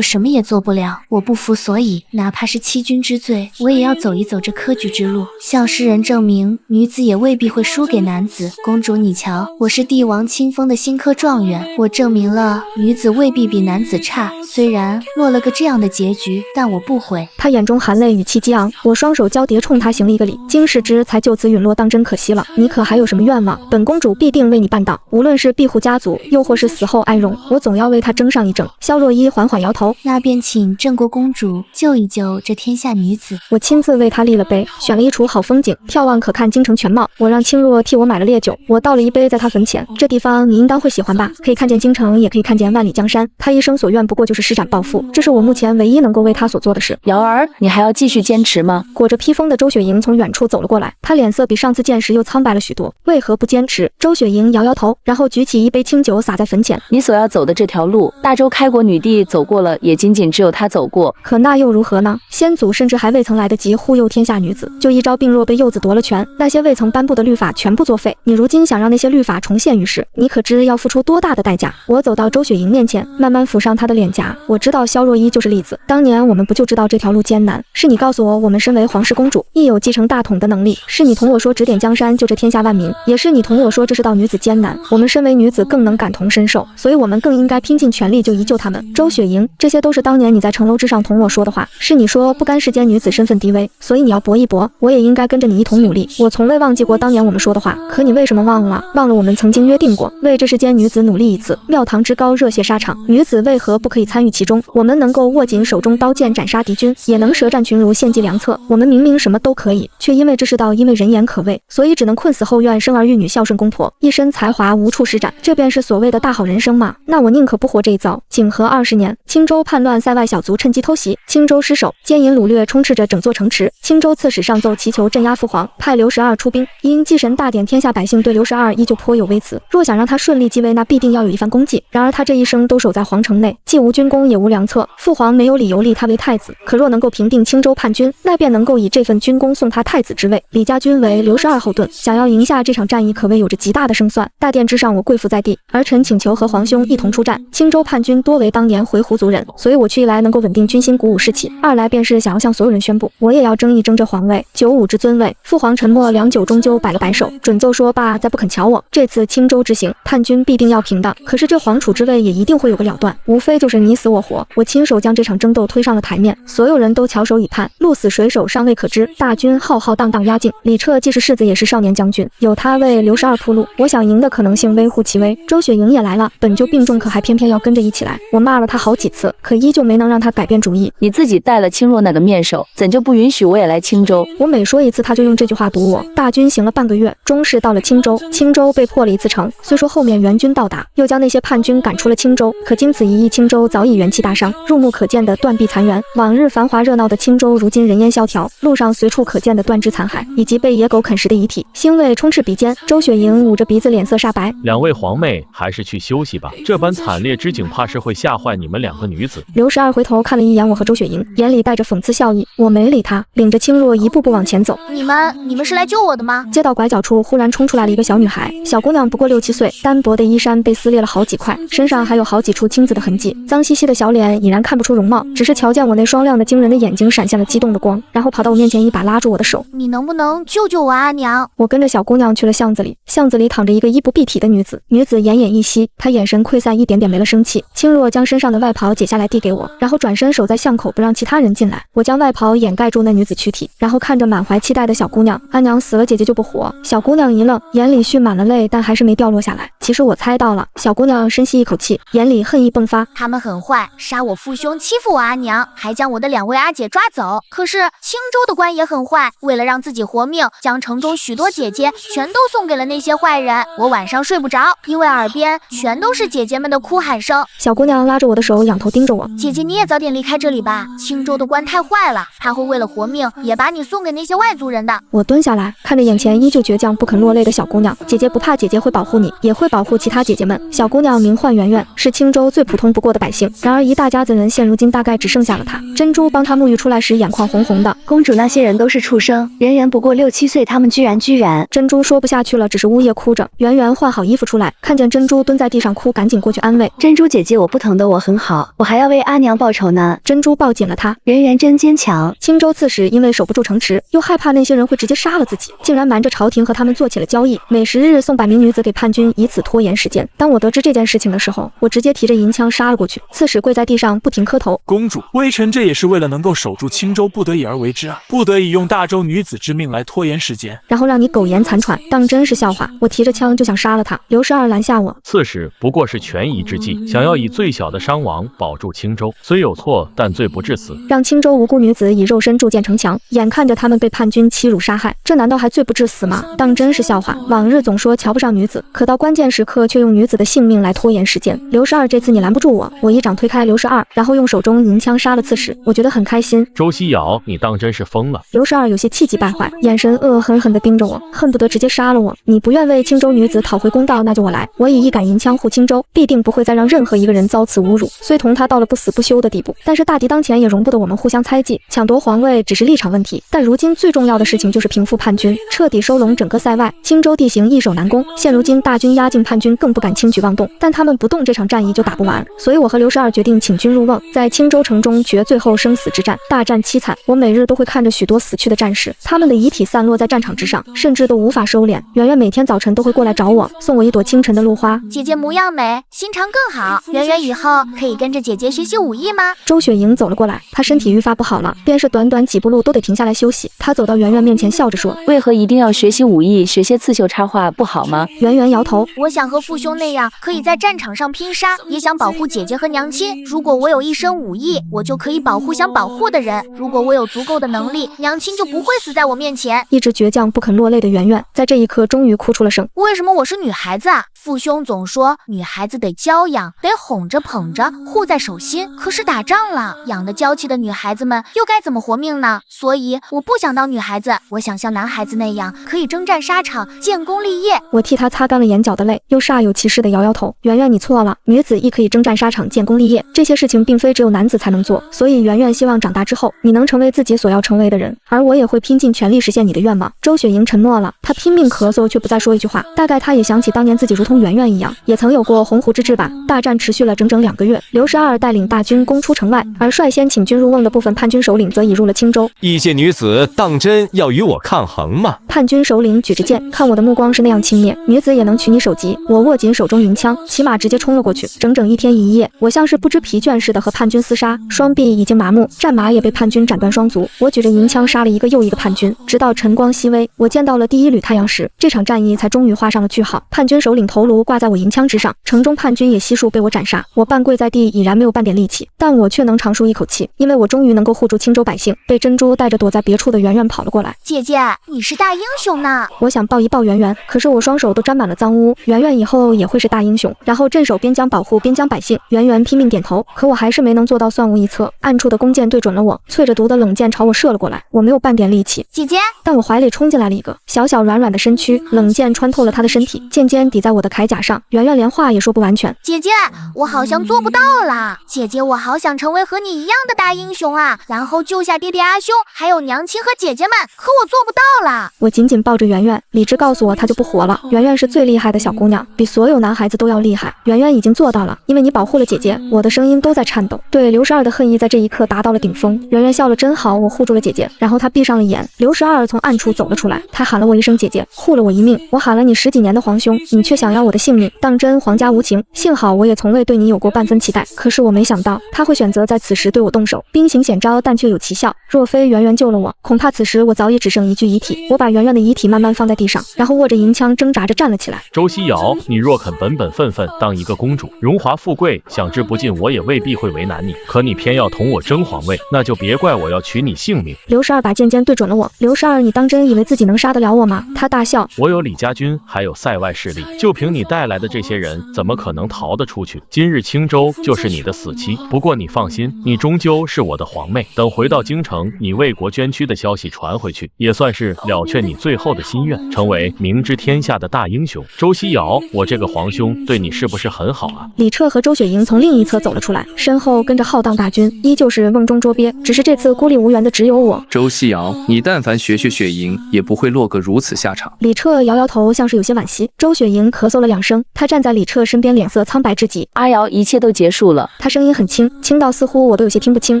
什么也做不了。我不服，所以哪怕是欺君之罪，我也要走一走这科举之路，向世人证明女子也未必会输给男子。公主你瞧，我是帝王亲封的新科状元，我证明了女子未必比男子差，虽然落了个这样的结局，但我不悔。他眼中含泪，语气激昂，我双手交叠，冲他行了一个礼。经世之才就此陨落，当真可惜了。你可还有什么愿望？本公主必定为你办到，无论是庇护家族，又或是死后安荣，我总要为他争上一争。萧若依缓缓摇头，那便请郑国公主救一救这天下女子。我亲自为她立了碑，选了一处好风景，眺望可看京城全貌。我让青若替我买了烈酒，我倒了一杯在她坟前。这地方你应当会喜欢吧？可以看见京城，也可以看见万里江山。她一生所愿不过就是施展抱负，这是我目前唯一能够为她所做的事。瑶儿，你还要继续坚持吗？裹着披风的周雪莹从远处走了过来，她脸色比上次见时又苍白了许多。为何不坚持？周雪莹摇摇头，然后举起一杯清酒洒在坟前。你所要走的这条路，大周开国女帝走过了，也仅仅只有她走过。可那又如何呢？先祖甚至还未曾来得及护佑天下女子，就一朝病弱被幼子夺了权，那些未曾颁布的律法全部作废。你如今想让那些律法重现于世，你可知要付出多大的代价？我走到周雪莹面前，慢慢抚上她的脸颊。我知道萧若依就是例子，当年我们不就知道这条路艰难？是你告诉我，我们身为皇室公主，亦有继承大统的能力。是你同我说指点江山，救这天下万民，也是你同我说这世道女子艰难。我们身为女子更能感同身受，所以我们更应该拼尽全力就营救她们。周雪莹，这些都是当年你在城楼之上同我说的话，是你说不甘世间女子身份低微，所以你要搏一搏，我也应该跟着你一同努力。我从未忘记过当年我们说的话，可你为什么忘了？忘了我们曾经约定过，为这世间女子努力一次。庙堂之高，热血沙场，女子为何不可以参与其中？我们能够握紧手中刀剑斩杀敌军，也能舌战群儒献计良策。我们明明什么都可以，却因为这世道，因为人言可畏，所以只能困死后院，生儿育女，孝顺公婆，一身才华无处施展。这便是所谓的大好人生吗？那我宁可不活这一遭。景和20年，青州叛乱，塞外小卒趁机偷袭，青州失守，奸淫掳掠充斥着整座城池。青州刺史上奏祈求镇压父皇，派刘12出兵。因祭神大典，天下百姓对刘12依旧颇有微词。若想让他顺利继位，那必定要有一番功绩。然而他这一生都守在皇城内，既无军功也无良策，父皇没有理由立他为太子。可若能够平定青州叛军，那便能够以这份军功送他太子之位。李家军为刘12后盾，想要赢下这场战役，可谓有着极大的胜算。大殿之上，我跪伏在地，儿臣请求和皇兄一同出战。青州叛军多为当年回鹘族人，所以我去一来能够稳定军心，鼓舞士气；二来便是想要向所有人宣布，我也要争一争这皇位，95之尊位。父皇沉默良久，终究摆了摆手，准奏说罢，再不肯瞧我。这次青州之行，叛军必定要平的，可是这皇储之位也一定会有个了断，无非就是你死我活。我亲手将这场争斗推上了台面，所有人都翘首以盼，鹿死谁手尚未可知。大军浩浩荡荡压境，李彻既是世子也是少年将军，有他为刘12铺路，我想赢的可能性微乎其微。周雪莹也来了，本就病重，可还偏偏要跟着一起来。我骂了他好几次，可依旧没能让他改变主意。你自己戴了青若那个面首，怎就不允许我也来青州？我每说一次，他就用这句话堵我。大军行了半个月，终是到了青州。青州被破了一次城，虽说后面援军到达，又将那些叛军赶出了青州，可经此一役，青州早已元气大伤，入目可见的断壁残垣。往日繁华热闹的青州，如今人烟萧条，路上随处可见的断肢残骸，以及被野狗啃食的遗体，腥味充斥鼻尖。周雪莹捂着鼻子，脸色煞白。两位皇妹还是去休息吧，这般惨烈之景，怕是会吓坏你们两个女子。刘12回头看了一眼我和周雪莹，眼里带着讽刺笑意。我没理他，领着青若一步步往前走。你们是来救我的吗？街道拐角处忽然冲出来了一个小女孩，小姑娘不过6、7岁，单薄的衣衫被撕裂了好几块，身上还有好几处青紫的痕迹，脏兮兮的小脸已然看不出容貌，只是瞧见我那双亮的惊人的眼睛闪现了激动的光，然后跑到我面前，一把拉住我的手。你能不能救救我啊，娘？我跟着小姑娘去了巷子里，巷子里躺着一个衣不蔽体的女子，女子奄奄一息，她眼神溃散，一点点没了生气。青若将身上的外袍解下来递给我，然后转身守在巷口不让其他人进来。我将外袍掩盖住那女子躯体，然后看着满怀期待的小姑娘，安娘死了，姐姐就不活。小姑娘一愣，眼里蓄满了泪，但还是没掉落下来。其实我猜到了。小姑娘深吸一口气，眼里恨意迸发。他们很坏，杀我父兄，欺负我阿娘，还将我的2位阿姐抓走。可是青州的官也很坏，为了让自己活命，将城中许多姐姐全都送给了那些坏人。我晚上睡不着，因为耳边全都是姐姐们的哭喊声。小姑娘拉着我的手，仰头盯着我。姐姐，你也早点离开这里吧，青州的官太坏了，他会为了活命，也把你送给那些外族人的。我蹲下来，看着眼前依旧倔强不肯落泪的小姑娘。姐姐不怕，姐姐会保护你，也会保护其他姐姐们。小姑娘名唤圆圆，是青州最普通不过的百姓，然而一大家子人现如今大概只剩下了她。珍珠帮她沐浴出来时，眼眶红红的。公主那些人都是畜生，人人不过6、7岁，他们居然。珍珠说不下去了，只是呜咽哭着。圆圆换好衣服出来，看见珍珠蹲在地上哭，赶紧过去安慰。珍珠姐姐，我不疼的，我很好，我还要为阿娘报仇呢。珍珠抱紧了她。圆圆真坚强。青州刺史因为守不住城池，又害怕那些人会直接杀了自己，竟然瞒着朝廷和他们做起了交易，每10日送百名女子给叛军，以此拖延时间。当我得知这件事情的时候，我直接提着银枪杀了过去。刺史跪在地上不停磕头。公主，微臣这也是为了能够守住青州，不得已而为之啊，不得已用大周女子之命来拖延时间，然后让你苟延残喘，当真是笑话。我提着枪就想杀了他，刘12拦下我。刺史不过是权宜之计，想要以最小的伤亡保住青州，虽有错，但罪不至死。让青州无辜女子以肉身铸建城墙，眼看着他们被叛军欺辱杀害，这难道还罪不至死吗？当真是笑话。往日总说瞧不上女子，可到关键时刻却用女子的性命来拖延时间。刘12，这次你拦不住我。我一掌推开刘12，然后用手中银枪杀了刺史，我觉得很开心。周西瑶，你当真是疯了。刘12有些气急败坏，眼神恶狠狠地盯着我，恨不得直接杀了我。你不愿为青州女子讨回公道，那就我来。我以一杆银枪护青州，必定不会再让任何一个人遭此侮辱。虽同他到了不死不休的地步，但是大敌当前也容不得我们互相猜忌。抢夺皇位只是立场问题，但如今最重要的事情就是平复叛军，彻底收拢整个塞外。青州地形易守难攻，现如今大军压境，叛军更不敢轻举妄动，但他们不动，这场战役就打不完。所以我和刘12决定请军入瓮，在青州城中决最后生死之战。大战凄惨，我每日都会看着许多死去的战士，他们的遗体散落在战场之上，甚至都无法收敛。圆圆每天早晨都会过来找我，送我一朵清晨的露花。姐姐模样美，心肠更好，圆圆以后可以跟着姐姐学习武艺吗？周雪莹走了过来，她身体愈发不好了，便是短短几步路都得停下来休息。她走到圆圆面前，笑着说：为何一定要学习武艺，学些刺绣插画不好吗？圆圆摇头，我想和父兄那样，可以在战场上拼杀，也想保护姐姐和娘亲。如果我有一身武艺，我就可以保护想保护的人。如果我有足够的能力，娘亲就不会死在我面前。一直倔强不肯落泪的圆圆，在这一刻终于哭出了声。为什么我是女孩子啊？父兄总说女孩子得娇养，得哄着捧着，护在手心。可是打仗了，养得娇气的女孩子们又该怎么活命呢？所以我不想当女孩子，我想像男孩子那样，可以征战沙场，建功立业。我替她擦干了眼角的泪，又煞有其事地摇摇头。圆圆，你错了，女子亦可以征战沙场，建功立业，这些事情并非只有男子才能做。所以圆圆希望长大之后，你能成为自己所要成为的人，而我也会拼尽全力实现你的愿望。周雪莹承诺了，她拼命咳嗽，却不再说一句话。大概她也想起当年自己如同圆圆一样，也曾有过鸿鹄之志吧。大战持续了整整2个月，刘12带领大军攻出城外，而率先请军入瓮的部分叛军首领则已入了青州。异界女子当真要与我抗衡吗？叛军首领举着剑，看我的目光是那样轻蔑，女子也能取你首级。我握紧手中银枪，骑马直接冲了过去。整整1天1夜，我像是不知疲倦似的和叛军厮杀，双臂已经麻木，战马也被叛军斩断双足。我举着银枪杀了一个又一个叛军，直到晨光熹微，我见到了第1缕太阳时，这场战役才终于画上了句号。叛军首领头颅挂在我银枪之上，城中叛军也悉数被我斩杀。我半跪在地，已然没有半点力气，但我却能长舒一口气，因为我终于能够护住青州百姓。被珍珠带着躲在别处的圆圆跑了过来。姐姐，你是大英雄呢！我想抱一抱圆圆，可是我双手都沾满了脏污。圆圆以后也会是大英雄，然后镇守边疆，保护边疆百姓。圆圆拼命点头，可我还是没能做到算无一策。暗处的弓箭对准了我，淬着毒的冷箭朝我射了过来，我没有半点力气。姐姐，但我怀里冲进来了一个小小软软的身躯，冷箭穿透了他的身体，渐渐抵在我的铠甲上。圆圆连话也说不完全。姐姐，我好像做不到了。姐姐，我好想成为和你一样的大英雄啊，然后救下爹爹阿兄，还有娘亲和姐姐们，可我做不到了。我紧紧抱着圆圆，理智告诉我她就不活了。圆圆是最厉害的小姑娘，比所有男孩子都要厉害。圆圆已经做到了，因为你保护了姐姐。我的声音都在颤抖，对刘12的恨意在这一刻达到了顶峰。圆圆笑了真好，我护住了姐姐，然后她闭上了眼。刘12从暗处走了出来，他喊了我一声姐姐，护了我一命。我喊了你10几年的皇兄，你却想要要我的性命，当真皇家无情。幸好我也从未对你有过半分期待，可是我没想到他会选择在此时对我动手。兵行险招，但却有奇效。若非圆圆救了我，恐怕此时我早已只剩一具遗体。我把圆圆的遗体慢慢放在地上，然后握着银枪挣扎着站了起来。周西瑶，你若肯本本分分当一个公主，荣华富贵享之不尽，我也未必会为难你。可你偏要同我争皇位，那就别怪我要取你性命。刘12把剑尖对准了我。刘12，你当真以为自己能杀得了我吗？他大笑。我有李家军，还有塞外势力，就凭你带来的这些人，怎么可能逃得出去？今日青州就是你的死期。不过你放心，你终究是我的皇妹。等回到京城，你为国捐躯的消息传回去，也算是了却你最后的心愿，成为明知天下的大英雄。周西瑶，我这个皇兄对你是不是很好啊？李彻和周雪莹从另一侧走了出来，身后跟着浩荡大军，依旧是瓮中捉鳖，只是这次孤立无援的只有我。周西瑶，你但凡学雪莹，也不会落个如此下场。李彻摇摇头，像是有些惋惜。周雪莹咳嗽了2声，她站在李彻身边，脸色苍白至极。阿瑶，一切都结束了。她声音很轻，轻到似乎我都有些听不清。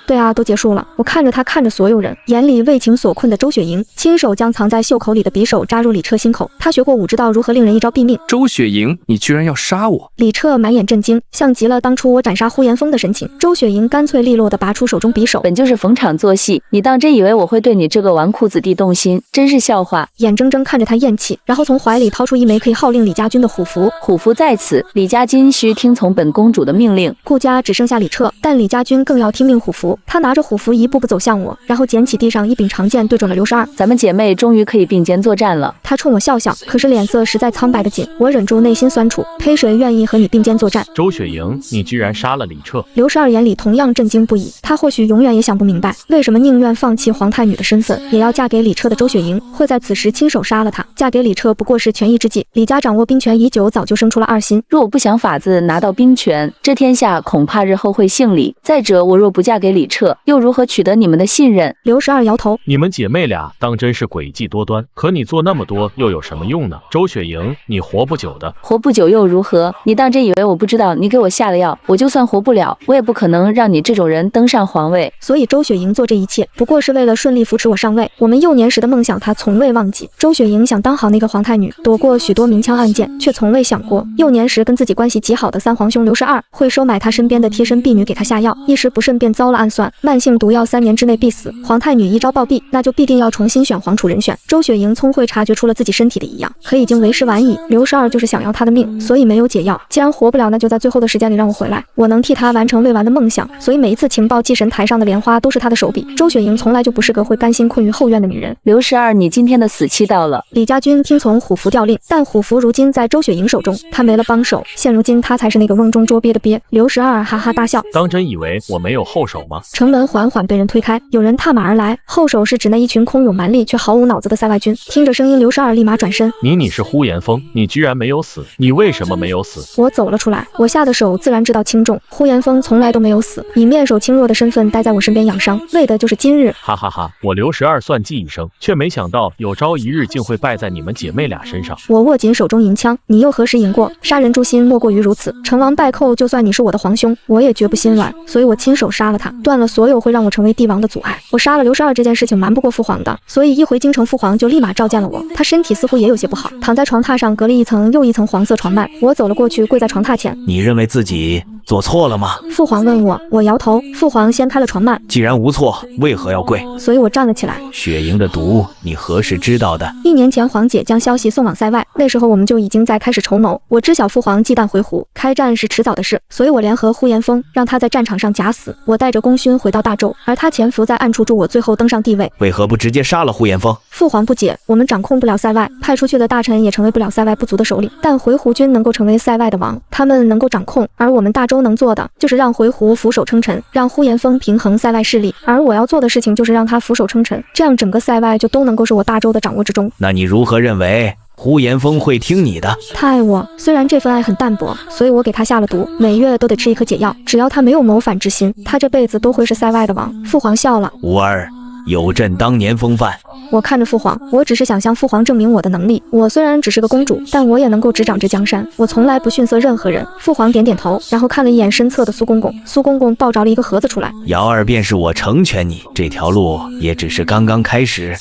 对啊，都结束了。我看着她，看着所有人，眼里为情所困的周雪莹，亲手将藏在袖口里的匕首扎入李彻心口。她学过武，知道如何令人一招毙命。周雪莹，你居然要杀我！李彻满眼震惊，像极了当初我斩杀呼延风的神情。周雪莹干脆利落地拔出手中匕首，本就是逢场作戏，你当真以为我会对你这个纨绔子弟动心？真是笑话！眼睁睁看着他咽气，然后从怀里掏出一枚可以号令李家军的虎符。虎符在此，李家军需听从本公主的命令。顾家只剩下李彻，但李家军更要听命虎符。他拿着虎符一步步走向我，然后捡起地上一柄长剑，对准了刘12。咱们姐妹终于可以并肩作战了。他冲我笑笑，可是脸色实在苍白的紧。我忍住内心酸楚，呸，谁愿意和你并肩作战？周雪莹，你居然杀了李彻！刘12眼里同样震惊不已。他或许永远也想不明白，为什么宁愿放弃皇太女的身份，也要嫁给李彻的周雪莹会在此时亲手杀了他。嫁给李彻不过是权宜之计。李家掌握兵权已久，早就生出了二心。若我不想法子拿到兵权，这天下恐怕日后会姓李。再者，我若不嫁给李彻，又如何取得你们的信任？刘12摇头，你们姐妹俩当真是诡计多端，可你做那么多又有什么用呢？周雪莹，你活不久的。活不久又如何？你当真以为我不知道？你给我下了药，我就算活不了，我也不可能让你这种人登上皇位。所以周雪莹做这一切，不过是为了顺利扶持我上位。我们幼年时的梦想，她从未忘记。周雪莹想当好那个皇太女，躲过许多明枪暗箭，却从未想过幼年时跟自己关系极好的三皇兄刘12会收买她身边的贴身婢女给她下药，一时不慎便遭了暗算，慢性毒药3年之内必死。皇太女一朝暴毙，那就必定要重新选皇储人选。周雪莹聪慧察觉出了自己身体的异样，可已经为时晚矣。刘12就是想要她的命，所以没有解药。既然活不了，那就在最后的时间里让我回来，我能替她完成未完的梦想。所以每一次情报祭神台上的莲花都是她的手笔。周雪莹从来就不是个会甘心困于后院的女人。刘12，你今天的死期到了。李家军听从虎符调令，但虎符如今在周雪莹手中，她没了帮手，现如今她才是那个瓮中捉鳖的鳖。刘12哈哈大笑，当真以为我没有后手吗？城门缓缓被人推开，有人踏马而来，后手是指那一群空有蛮力却毫无脑子的塞外军。听着声音，刘12立马转身，你是呼延风，你居然没有死，你为什么没有死？我走了出来，我下的手自然知道轻重。呼延风从来都没有死，以面手轻弱的身份待在我身边养伤，为的就是今日。哈哈哈，我刘12算计一生，却没想到有朝一日竟会败在你们姐妹俩身上。我握紧手中银枪，你又何时赢过？杀人诛心莫过于如此。成王败寇，就算你是我的皇兄，我也绝不心软。所以我亲手杀了他，断了所有会让我成为帝王的阻碍。我杀了刘12这件事情瞒不过父皇的，所以一回京城，父皇就立马召见了我。他身体似乎也有些不好，躺在床榻上，隔了一层又一层黄色床幔。我走了过去，跪在床榻前。你认为自己做错了吗？父皇问我，我摇头。父皇掀开了床幔，既然无错，为何要跪？所以我站了起来。雪莹的毒，你何时知道的？1年前，皇姐将消息送往塞外，那时候我们就已经在开始筹谋。我知晓父皇忌惮回鹘，开战是迟早的事，所以我联合呼延风，让他在战场上假死。我带着功勋回到大周，而他潜伏在暗处助我最后登上帝位。为何不直接杀了呼延风？父皇不解，我们掌控不了塞外，派出去的大臣也成为不了塞外部族的首领，但回鹘军能够成为塞外的王，他们能够掌控，而我们大周能做的就是让回鹘俯首称臣，让呼延风平衡塞外势力，而我要做的事情就是让他俯首称臣，这样整个塞外就都能够是我大周的掌握之中。那你如何认为呼延风会听你的？他爱我，虽然这份爱很淡薄，所以我给他下了毒，每月都得吃一颗解药，只要他没有谋反之心，他这辈子都会是塞外的王。父皇笑了，无儿有朕当年风范。我看着父皇，我只是想向父皇证明我的能力。我虽然只是个公主，但我也能够执掌这江山，我从来不逊色任何人。父皇点点头，然后看了一眼身侧的苏公公，苏公公抱着了一个盒子出来。瑶儿便是我成全你，这条路也只是刚刚开始。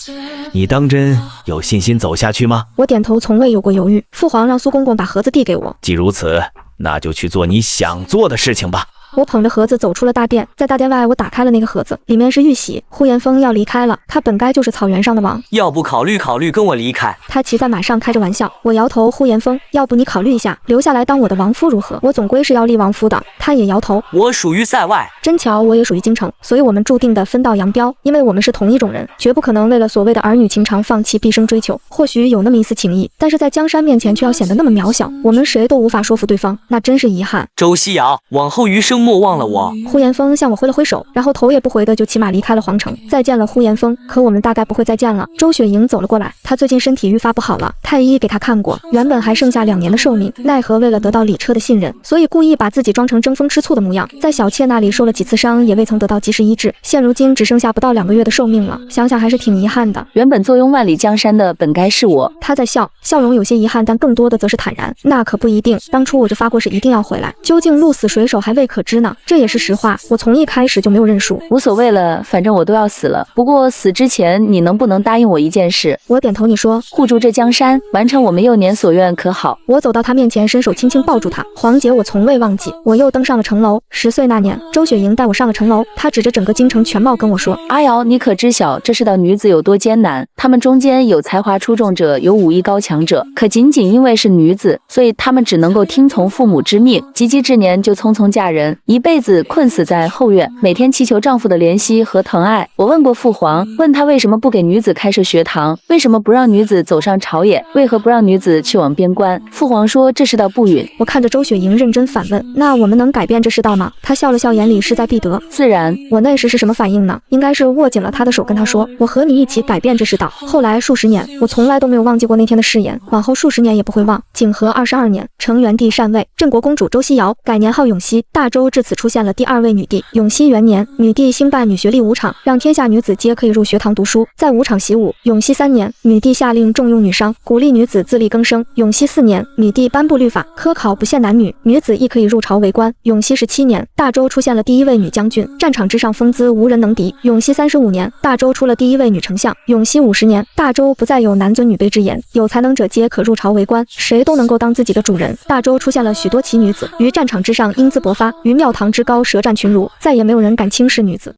你当真有信心走下去吗？我点头，从未有过犹豫。父皇让苏公公把盒子递给我，既如此，那就去做你想做的事情吧。我捧着盒子走出了大殿，在大殿外，我打开了那个盒子，里面是玉玺。呼延风要离开了，他本该就是草原上的王，要不考虑考虑跟我离开？他骑在马上开着玩笑。我摇头，呼延风，要不你考虑一下，留下来当我的王夫如何？我总归是要立王夫的。他也摇头，我属于塞外。真巧，我也属于京城，所以我们注定的分道扬镳，因为我们是同一种人，绝不可能为了所谓的儿女情长放弃毕生追求。或许有那么一丝情谊，但是在江山面前却要显得那么渺小，我们谁都无法说服对方，那真是遗憾。周西瑶，往后余生莫忘了我。呼延风向我挥了挥手，然后头也不回的就骑马离开了皇城。再见了，呼延风，可我们大概不会再见了。周雪莹走了过来，她最近身体愈发不好了，太医给她看过，原本还剩下2年的寿命，奈何为了得到李彻的信任，所以故意把自己装成争风吃醋的模样，在小妾那里受了几次伤，也未曾得到及时医治，现如今只剩下不到2个月的寿命了，想想还是挺遗憾的。原本坐拥万里江山的本该是我。他在笑，笑容有些遗憾，但更多的则是坦然。那可不一定，当初我就发过誓一定要回来，究竟鹿死谁手还未可知呢，这也是实话，我从一开始就没有认输。无所谓了，反正我都要死了，不过死之前你能不能答应我一件事？我点头，你说。护住这江山，完成我们幼年所愿，可好？我走到他面前，伸手轻轻抱住他。皇姐，我从未忘记。我又登上了城楼。10岁那年，周雪莹带我上了城楼，她指着整个京城全貌跟我说：阿瑶，你可知晓这世道女子有多艰难？她们中间有才华出众者，有武艺高强者，可仅仅因为是女子，所以她们只能够听从父母之命，及笄之年就匆匆嫁人，一辈子困死在后院，每天祈求丈夫的怜惜和疼爱。我问过父皇，问他为什么不给女子开设学堂，为什么不让女子走上朝野，为何不让女子去往边关？父皇说这世道不允。我看着周雪莹认真反问，那我们能改变这世道吗？她笑了笑，眼里势在必得。自然。我那时是什么反应呢？应该是握紧了她的手，跟她说，我和你一起改变这世道。后来数十年，我从来都没有忘记过那天的誓言，往后数十年也不会忘。景和22年，成元帝禅位，镇国公主周西瑶改年号永熙，大周至此出现了第2位女帝。永熙元年，女帝兴办女学历5场，让天下女子皆可以入学堂读书，在5场习武。永熙3年，女帝下令重用女商，鼓励女子自力更生。永熙4年，女帝颁布律法，科考不限男女，女子亦可以入朝为官。永熙17年，大周出现了第1位女将军，战场之上风姿无人能敌。永熙35年，大周出了第1位女丞相。永熙50年，大周不再有男尊女卑之言，有才能者皆可入朝为官，谁都能够当自己的主人。大周出现了许多奇女子，于战场之上英姿勃发，于庙堂之高舌战群儒，再也没有人敢轻视女子。